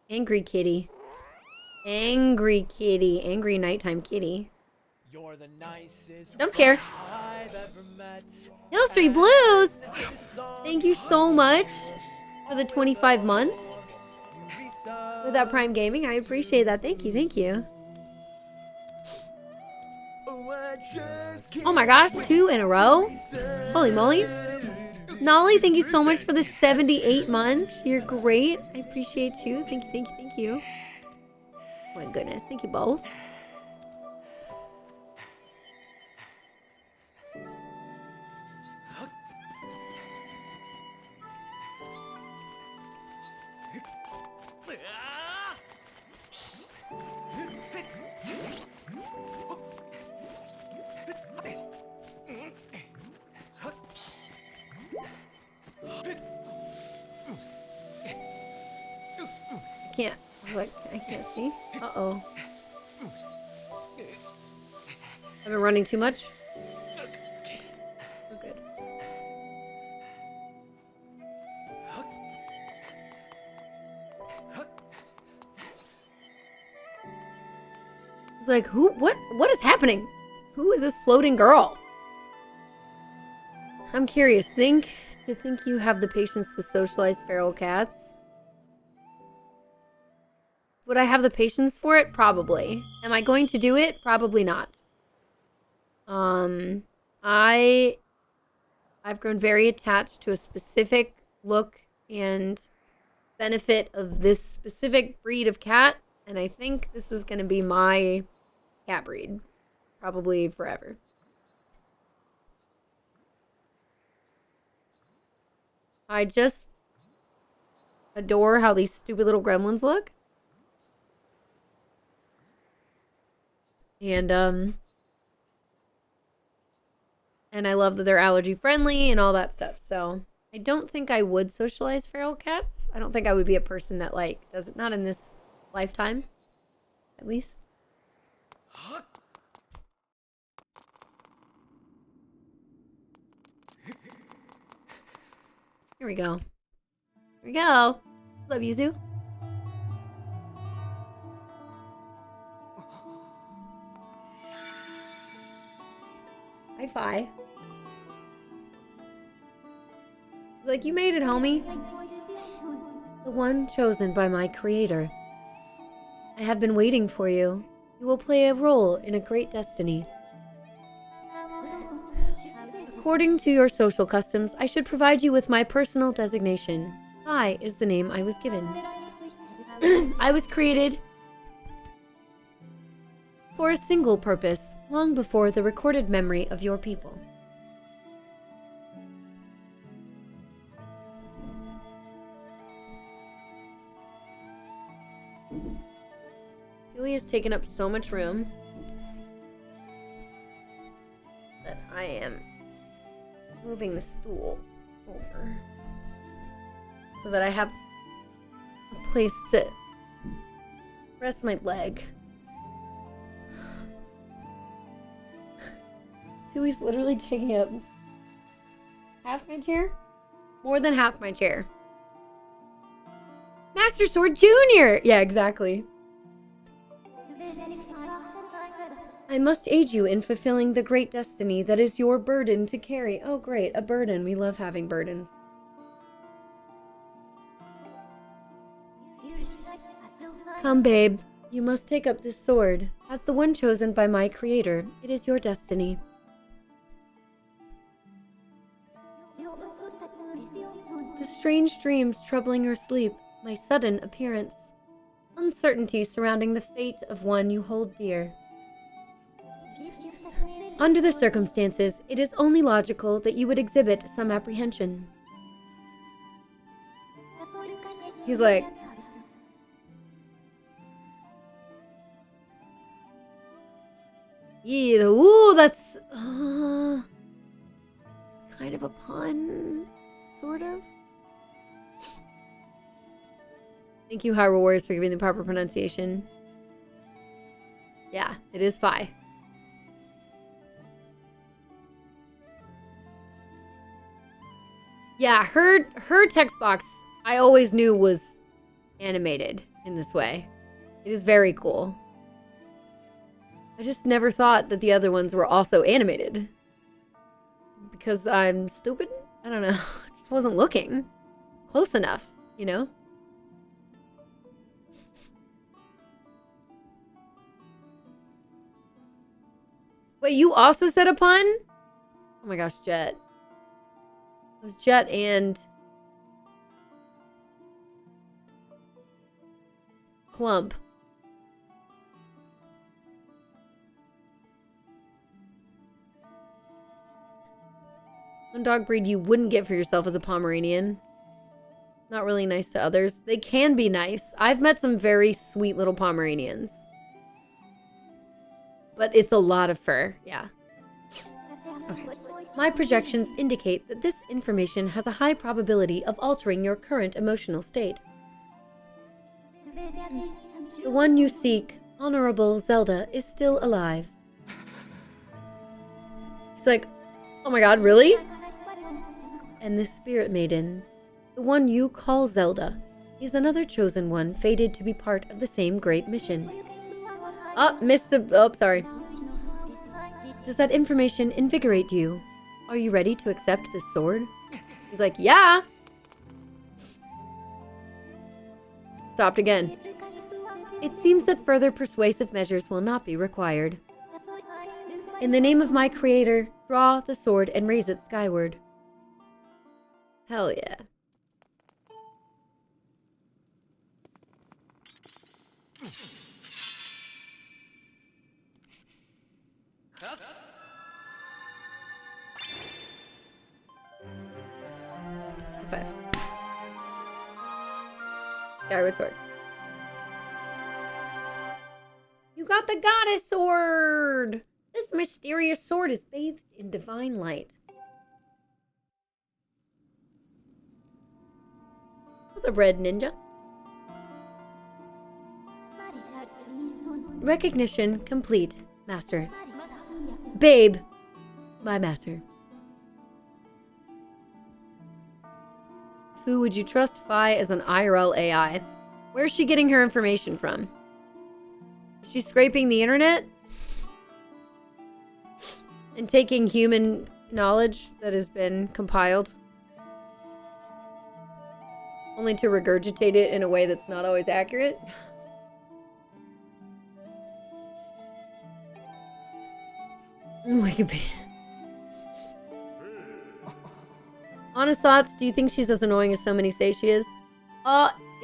A: Angry kitty. Angry kitty. Angry nighttime kitty.
B: You're the nicest
A: Jump scare.
B: I've ever met.
A: Hill Street Blues! Thank you so much for the 25 months with that Prime Gaming. I appreciate that. Thank you, thank you. Oh my gosh, 2 in a row? Holy moly. Nolly, thank you so much for the 78 months. You're great. I appreciate you. Thank you, thank you, thank you. Oh my goodness, thank you both. I can't see. Uh-oh. I've been running too much. We're good. It's like, what is happening? Who is this floating girl? I'm curious. Do you think you have the patience to socialize feral cats? Would I have the patience for it? Probably. Am I going to do it? Probably not. I've grown very attached to a specific look and benefit of this specific breed of cat, and I think this is going to be my cat breed. Probably forever. I just adore how these stupid little gremlins look. And I love that they're allergy friendly and all that stuff. So I don't think I would socialize feral cats. I don't think I would be a person that does it. Not in this lifetime, at least. Here we go. Here we go. What's up, Yuzu? Hi-fi. He's like, you made it, homie. The one chosen by my creator. I have been waiting for you. You will play a role in a great destiny. According to your social customs, I should provide you with my personal designation. I is the name I was given. I was created for a single purpose, long before the recorded memory of your people. Chewie has taken up so much room that I am moving the stool over so that I have a place to rest my leg. Chewie's literally taking up half my chair? More than half my chair. Master Sword Jr.! Yeah, exactly. I must aid you in fulfilling the great destiny that is your burden to carry. Oh, great. A burden. We love having burdens. Come, babe. You must take up this sword. As the one chosen by my creator, it is your destiny. The strange dreams troubling your sleep, my sudden appearance, uncertainty surrounding the fate of one you hold dear. Under the circumstances, it is only logical that you would exhibit some apprehension. He's like, yeah, ooh, that's kind of a pun, sort of. Thank you, Hyrule Warriors, for giving the proper pronunciation. Yeah, it is Fi. Yeah, her text box I always knew was animated in this way. It is very cool. I just never thought that the other ones were also animated. Because I'm stupid? I don't know. I just wasn't looking close enough, you know? Wait, you also said a pun? Oh my gosh, Jet. It was Jet and Clump. One dog breed you wouldn't get for yourself as a Pomeranian. Not really nice to others. They can be nice. I've met some very sweet little Pomeranians. But it's a lot of fur, yeah. Okay. My projections indicate that this information has a high probability of altering your current emotional state. The one you seek, Honorable Zelda, is still alive. He's like, oh my god, really? And this spirit maiden, the one you call Zelda, is another chosen one fated to be part of the same great mission. Oh, missed the... Oh, sorry. Does that information invigorate you? Are you ready to accept this sword? He's like, yeah! Stopped again. It seems that further persuasive measures will not be required. In the name of my creator, draw the sword and raise it skyward. Hell yeah. Five. Skyward sword. You got the goddess sword! This mysterious sword is bathed in divine light. What's up, red ninja? Recognition complete, master. Babe, my master. Who would you trust Fi as an IRL AI? Where's she getting her information from? Is she scraping the internet? And taking human knowledge that has been compiled? Only to regurgitate it in a way that's not always accurate? Wikipedia. Honest thoughts, do you think she's as annoying as so many say she is?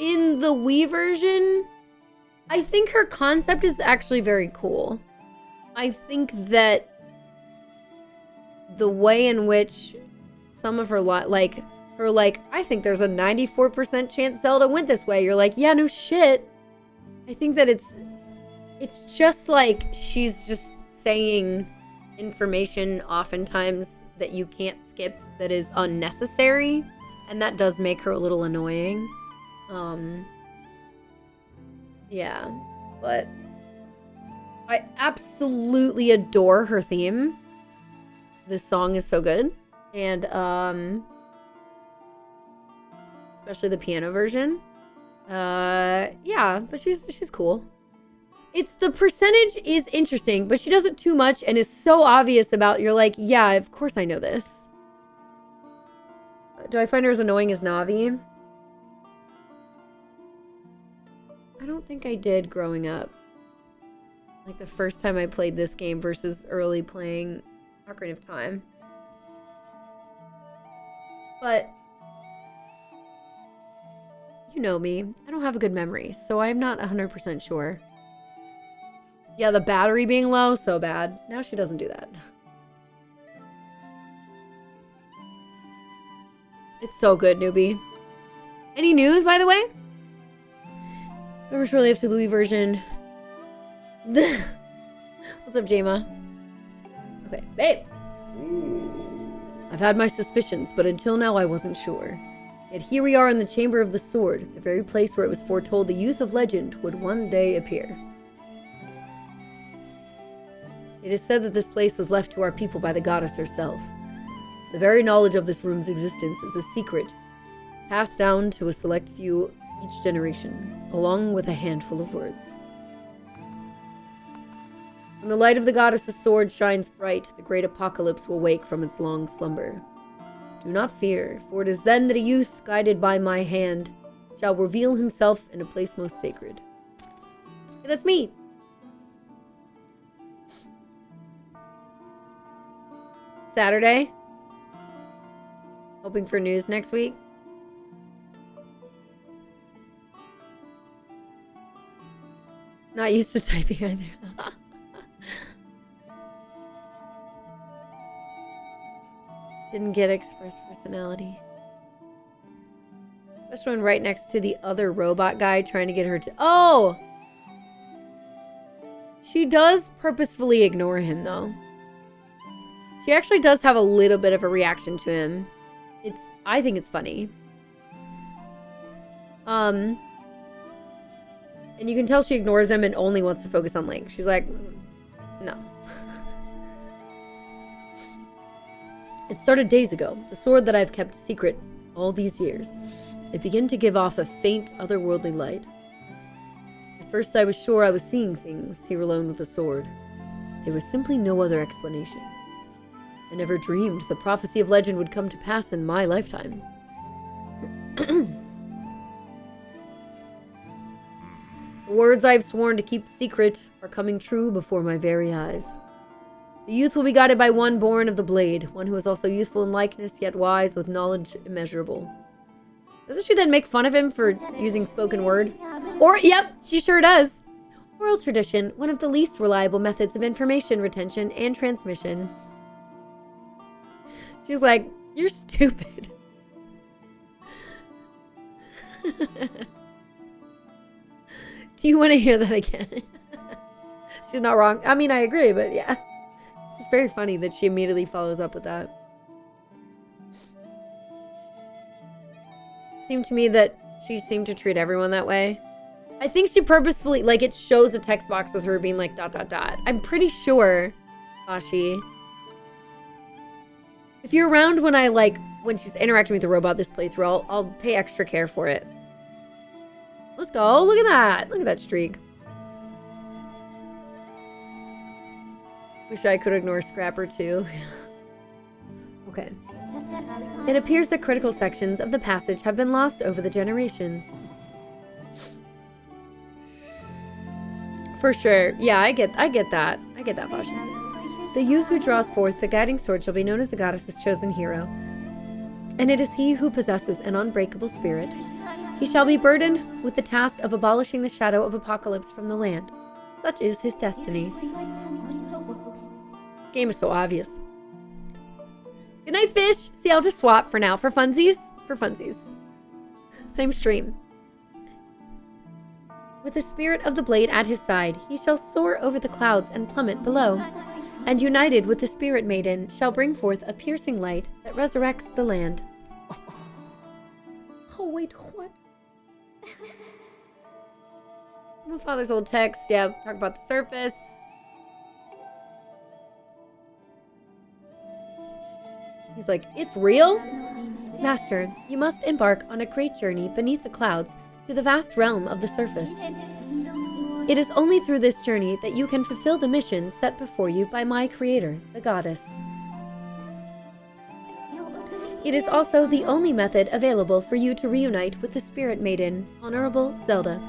A: In the Wii version, I think her concept is actually very cool. I think that the way in which some of her, I think there's a 94% chance Zelda went this way. You're like, yeah, no shit. I think that it's It's just like she's just saying information oftentimes that you can't skip that is unnecessary, and that does make her a little annoying. Yeah, but I absolutely adore her theme. This song is so good, and especially the piano version. Yeah, but she's cool. It's the percentage is interesting, but she does it too much and is so obvious about, you're like, yeah, of course I know this. Do I find her as annoying as Navi? I don't think I did growing up. Like the first time I played this game versus early playing Ocarina of Time. But you know me, I don't have a good memory, so I'm not 100% sure. Yeah, the battery being low, so bad. Now she doesn't do that. It's so good, newbie. Any news, by the way? Remember shortly after the Louis version. What's up, Jama? Okay, babe. I've had my suspicions, but until now I wasn't sure. Yet here we are in the Chamber of the Sword, the very place where it was foretold the youth of legend would one day appear. It is said that this place was left to our people by the goddess herself. The very knowledge of this room's existence is a secret, passed down to a select few each generation, along with a handful of words. When the light of the goddess's sword shines bright, the great apocalypse will wake from its long slumber. Do not fear, for it is then that a youth, guided by my hand, shall reveal himself in a place most sacred. Hey, that's me! Saturday. Hoping for news next week. Not used to typing either. Didn't get express personality. Especially one right next to the other robot guy trying to get her to... Oh! She does purposefully ignore him, though. She actually does have a little bit of a reaction to him. I think it's funny. And you can tell she ignores him and only wants to focus on Link. She's like, no. It started days ago. The sword that I've kept secret all these years. It began to give off a faint, otherworldly light. At first I was sure I was seeing things here alone with the sword. There was simply no other explanation. I never dreamed the prophecy of legend would come to pass in my lifetime. The words I've sworn to keep secret are coming true before my very eyes. The youth will be guided by one born of the blade, one who is also youthful in likeness, yet wise with knowledge immeasurable. Doesn't she then make fun of him for using spoken word? Or, yep, she sure does. Oral tradition, one of the least reliable methods of information retention and transmission. She's like, you're stupid. Do you want to hear that again? She's not wrong. I mean, I agree, but yeah. It's just very funny that she immediately follows up with that. It seemed to me that she seemed to treat everyone that way. I think she purposefully, like, it shows a text box with her being like, ... I'm pretty sure, Bashi. If you're around when when she's interacting with the robot this playthrough, I'll pay extra care for it. Let's go. Look at that. Look at that streak. Wish I could ignore Scrapper too. Okay. It appears that critical sections of the passage have been lost over the generations. For sure. Yeah, I get that. I get that, Bosch. The youth who draws forth the guiding sword shall be known as the goddess's chosen hero. And it is he who possesses an unbreakable spirit. He shall be burdened with the task of abolishing the shadow of apocalypse from the land. Such is his destiny. This game is so obvious. Good night, fish! See, I'll just swap for now. For funsies? For funsies. Same stream. With the spirit of the blade at his side, he shall soar over the clouds and plummet below, and united with the spirit maiden, shall bring forth a piercing light that resurrects the land. Oh, wait, what? My father's old text, yeah, talk about the surface. He's like, it's real? Master, you must embark on a great journey beneath the clouds to the vast realm of the surface. It is only through this journey that you can fulfill the mission set before you by my creator, the goddess. It is also the only method available for you to reunite with the spirit maiden, Honorable Zelda.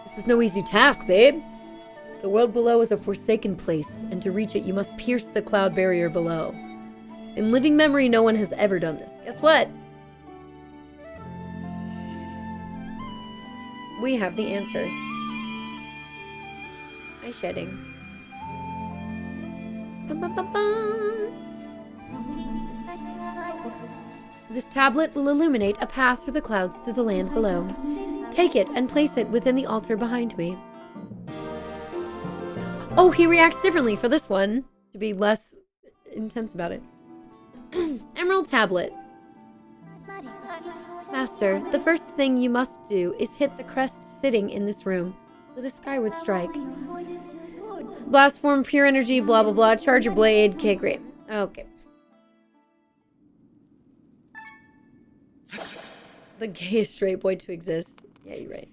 A: This is no easy task, babe. The world below is a forsaken place, and to reach it you must pierce the cloud barrier below. In living memory, no one has ever done this. Guess what? We have the answer. Eye shedding. This tablet will illuminate a path through the clouds to the land below. Take it and place it within the altar behind me. Oh, he reacts differently for this one, to be less intense about it. Emerald tablet. Master, the first thing you must do is hit the crest sitting in this room with a skyward strike. Blast form, pure energy, blah blah blah, charge your blade. Okay, great. Okay. The gayest straight boy to exist. Yeah, you're right.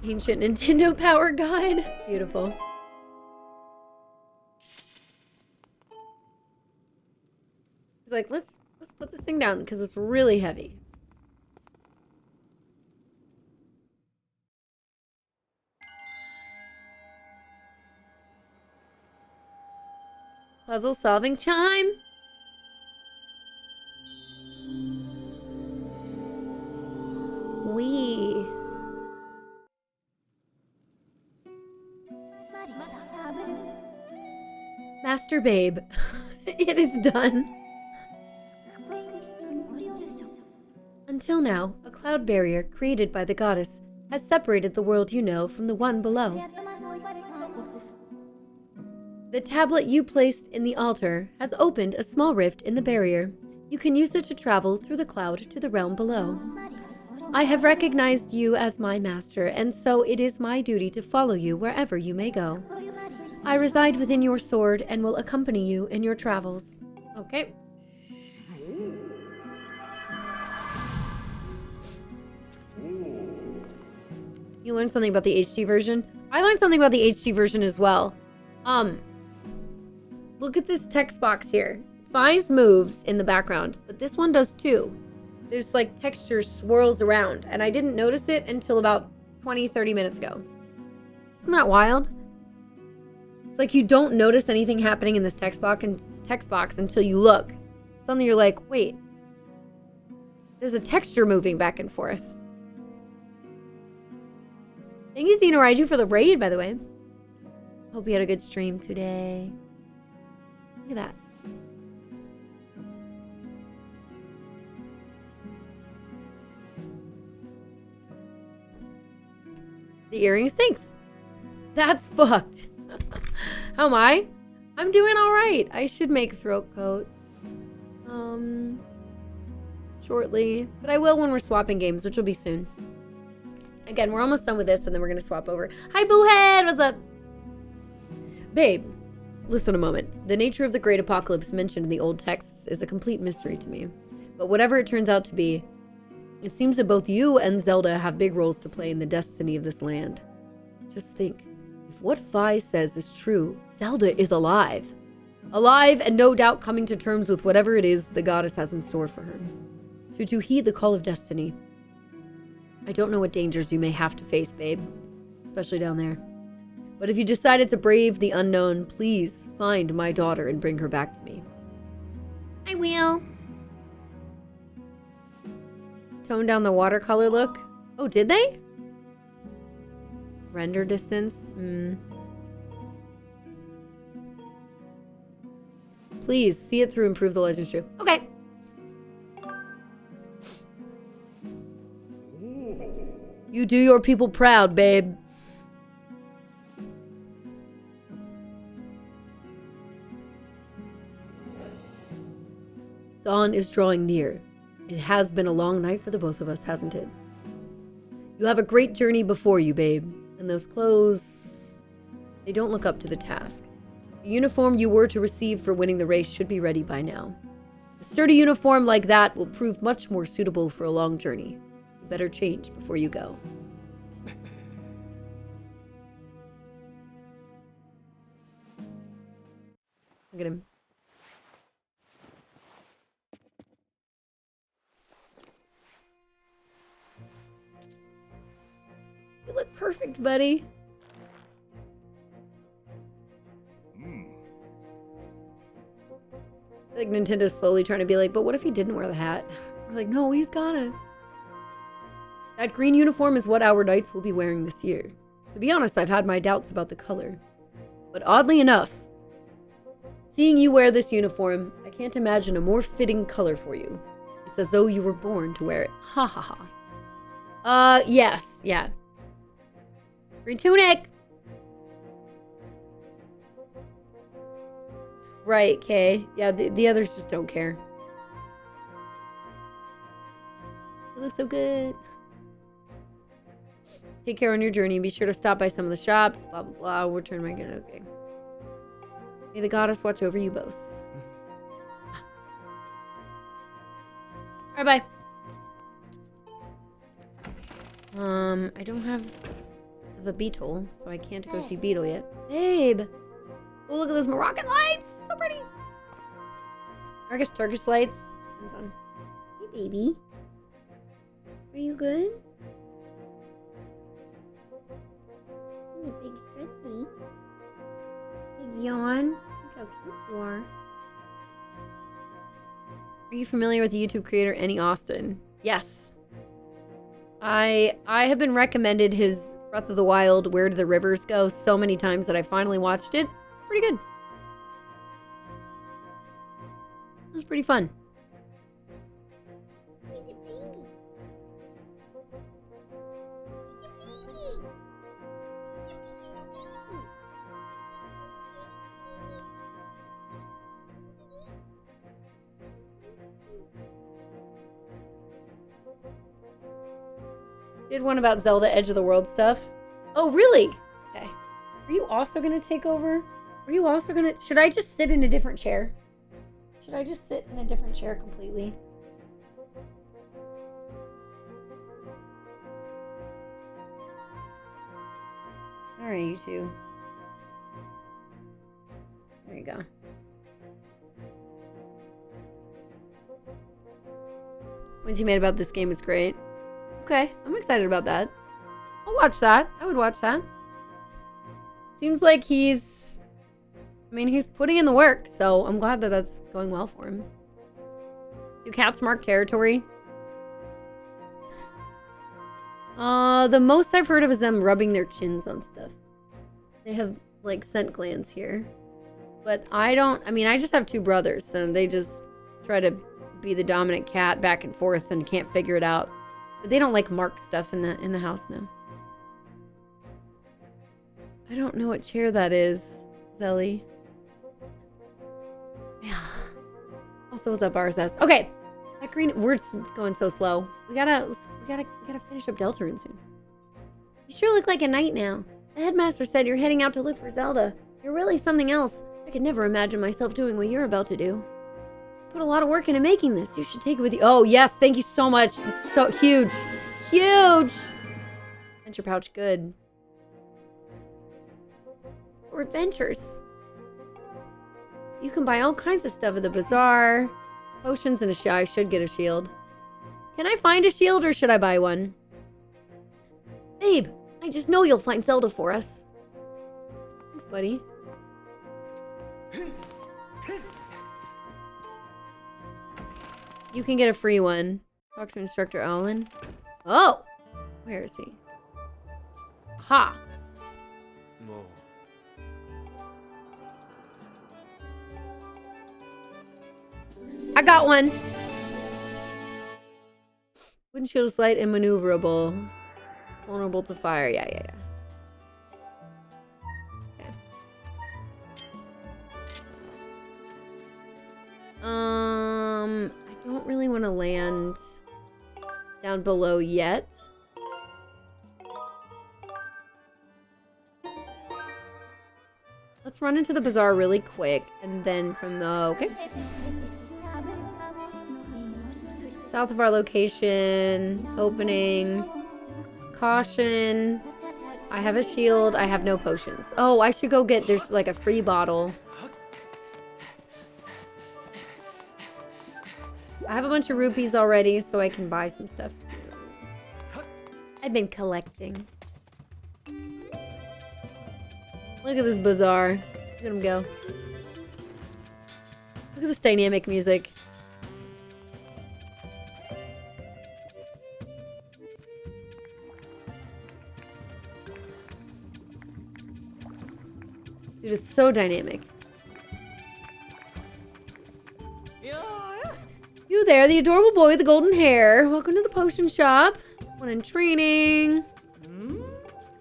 A: Ancient Nintendo Power Guide. Beautiful. He's like, let's put this thing down because it's really heavy. Puzzle solving chime. Wee. Master Babe, it is done. Until now, a cloud barrier created by the goddess has separated the world you know from the one below. The tablet you placed in the altar has opened a small rift in the barrier. You can use it to travel through the cloud to the realm below. I have recognized you as my master, and so it is my duty to follow you wherever you may go. I reside within your sword and will accompany you in your travels. Okay. You learned something about the HD version? I learned something about the HD version as well. Look at this text box here. Fi's moves in the background, but this one does too. There's like texture swirls around, and I didn't notice it until about 20-30 minutes ago. Isn't that wild? It's like you don't notice anything happening in this text box until you look. Suddenly you're like, wait, there's a texture moving back and forth. Thank you, Xeno Raiju, for the raid, by the way. Hope you had a good stream today. Look at that. The earring stinks. That's fucked. How am I? I'm doing all right. I should make throat coat. Shortly. But I will when we're swapping games, which will be soon. Again, we're almost done with this, and then we're going to swap over. Hi, Boohead! What's up? Babe, listen a moment. The nature of the great apocalypse mentioned in the old texts is a complete mystery to me. But whatever it turns out to be, it seems that both you and Zelda have big roles to play in the destiny of this land. Just think, if what Fi says is true, Zelda is alive. Alive and no doubt coming to terms with whatever it is the goddess has in store for her. Should you heed the call of destiny? I don't know what dangers you may have to face, babe. Especially down there. But if you decided to brave the unknown, please find my daughter and bring her back to me. I will. Tone down the watercolor look. Oh, did they? Render distance? Please, see it through and prove the legend's true. Okay. You do your people proud, babe. Dawn is drawing near. It has been a long night for the both of us, hasn't it? You have a great journey before you, babe. And those clothes, they don't look up to the task. The uniform you were to receive for winning the race should be ready by now. A sturdy uniform like that will prove much more suitable for a long journey. You better change before you go. Look at him. You look perfect, buddy. Like Nintendo's slowly trying to be like, but what if he didn't wear the hat? We're like, no, he's gotta. That green uniform is what our knights will be wearing this year. To be honest, I've had my doubts about the color. But oddly enough, seeing you wear this uniform, I can't imagine a more fitting color for you. It's as though you were born to wear it. Ha ha ha. Yes, yeah. Green tunic! Right, Kay. Yeah, the others just don't care. You look so good. Take care on your journey. Be sure to stop by some of the shops. Blah, blah, blah. We'll return my... Okay. May the goddess watch over you both. Alright, bye. I don't have the Beetle, so I can't go see Beetle yet. Babe! Oh, look at those Moroccan lights! So pretty! Or I guess Turkish lights. Depends on... Hey, baby. Are you good? He's a big stretchy. Big yawn. Look how cute you are. Are you familiar with the YouTube creator Annie Austin? Yes. I have been recommended his Breath of the Wild, Where Do the Rivers Go so many times that I finally watched it. Pretty good. It was pretty fun. Did one about Zelda Edge of the World stuff. Oh, really? Okay. Are you also going to take over? Are you also going to... Should I just sit in a different chair? Should I just sit in a different chair completely? Alright, you two. There you go. Points you made about this game is great. Okay, I'm excited about that. I'll watch that. I would watch that. Seems like he's... I mean, he's putting in the work, so I'm glad that that's going well for him. Do cats mark territory? The most I've heard of is them rubbing their chins on stuff. They have, like, scent glands here. But I don't... I mean, I just have two brothers, so they just try to be the dominant cat back and forth and can't figure it out. But they don't, like, mark stuff in the house now. I don't know what chair that is, Zelly. Yeah. Also, what's up, RSS? Okay. That green... We're going so slow. We gotta finish up Deltarune soon. You sure look like a knight now. The headmaster said you're heading out to look for Zelda. You're really something else. I could never imagine myself doing what you're about to do. Put a lot of work into making this. You should take it with you. Oh, yes. Thank you so much. This is so huge. Huge. Adventure pouch. Good. Or adventures. You can buy all kinds of stuff at the bazaar. Potions and a shield. I should get a shield. Can I find a shield or should I buy one? Babe, I just know you'll find Zelda for us. Thanks, buddy. You can get a free one. Talk to Instructor Alan. Oh! Where is he? Ha! I got one. Windshield is light and maneuverable. Vulnerable to fire. Yeah. Okay. I don't really want to land down below yet. Let's run into the bazaar really quick, and then from the... Okay. South of our location. Opening. Caution. I have a shield. I have no potions. Oh, I should go get... There's like a free bottle. I have a bunch of rupees already, so I can buy some stuff. I've been collecting. Look at this bazaar. Look at him go. Look at this dynamic music. Dude, it's so dynamic. You there, the adorable boy with the golden hair. Welcome to the potion shop. One in training.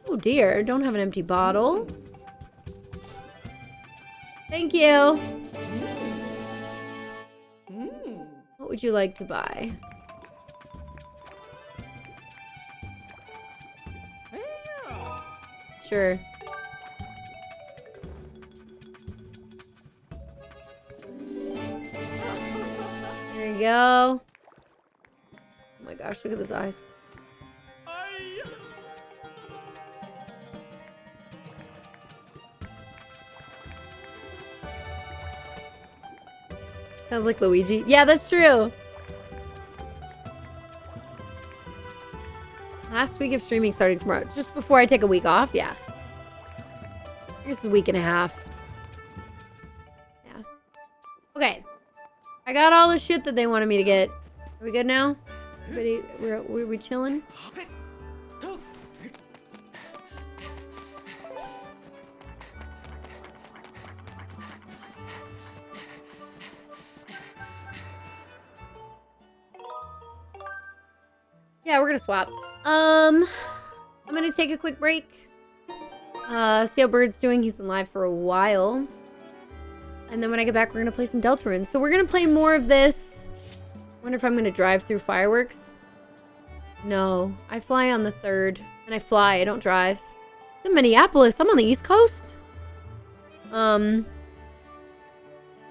A: Oh dear, don't have an empty bottle. Thank you. What would you like to buy? Sure. There you go. Oh my gosh, look at those eyes. Sounds like Luigi. Yeah, that's true. Last week of streaming starting tomorrow. Just before I take a week off, yeah. This is a week and a half. Yeah. Okay. I got all the shit that they wanted me to get. Are we good now? Everybody, we chilling? Yeah, we're gonna swap. I'm gonna take a quick break. See how Bird's doing. He's been live for a while. And then when I get back, we're gonna play some Deltarune. So we're gonna play more of this. Wonder if I'm gonna drive through fireworks. No, I fly on the 3rd. And I fly, I don't drive. It's in Minneapolis. I'm on the East Coast.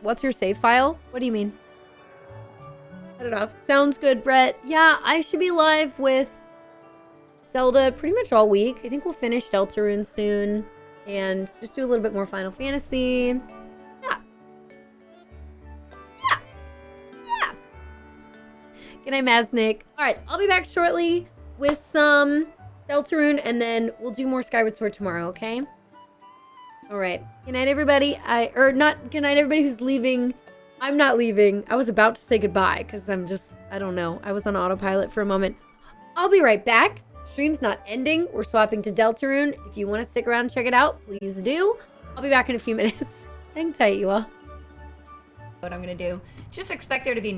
A: What's your save file? What do you mean? I don't know. Sounds good, Brett. Yeah, I should be live with Zelda pretty much all week. I think we'll finish Deltarune soon. And just do a little bit more Final Fantasy. Yeah. Good night, Maznik. Alright, I'll be back shortly with some Deltarune, and then we'll do more Skyward Sword tomorrow, okay? Alright. Good night, everybody. Good night, everybody who's leaving. I'm not leaving. I was about to say goodbye because I don't know. I was on autopilot for a moment. I'll be right back. Stream's not ending. We're swapping to Deltarune. If you want to stick around and check it out, please do. I'll be back in a few minutes. Hang tight, you all. What I'm going to do. Just expect there to be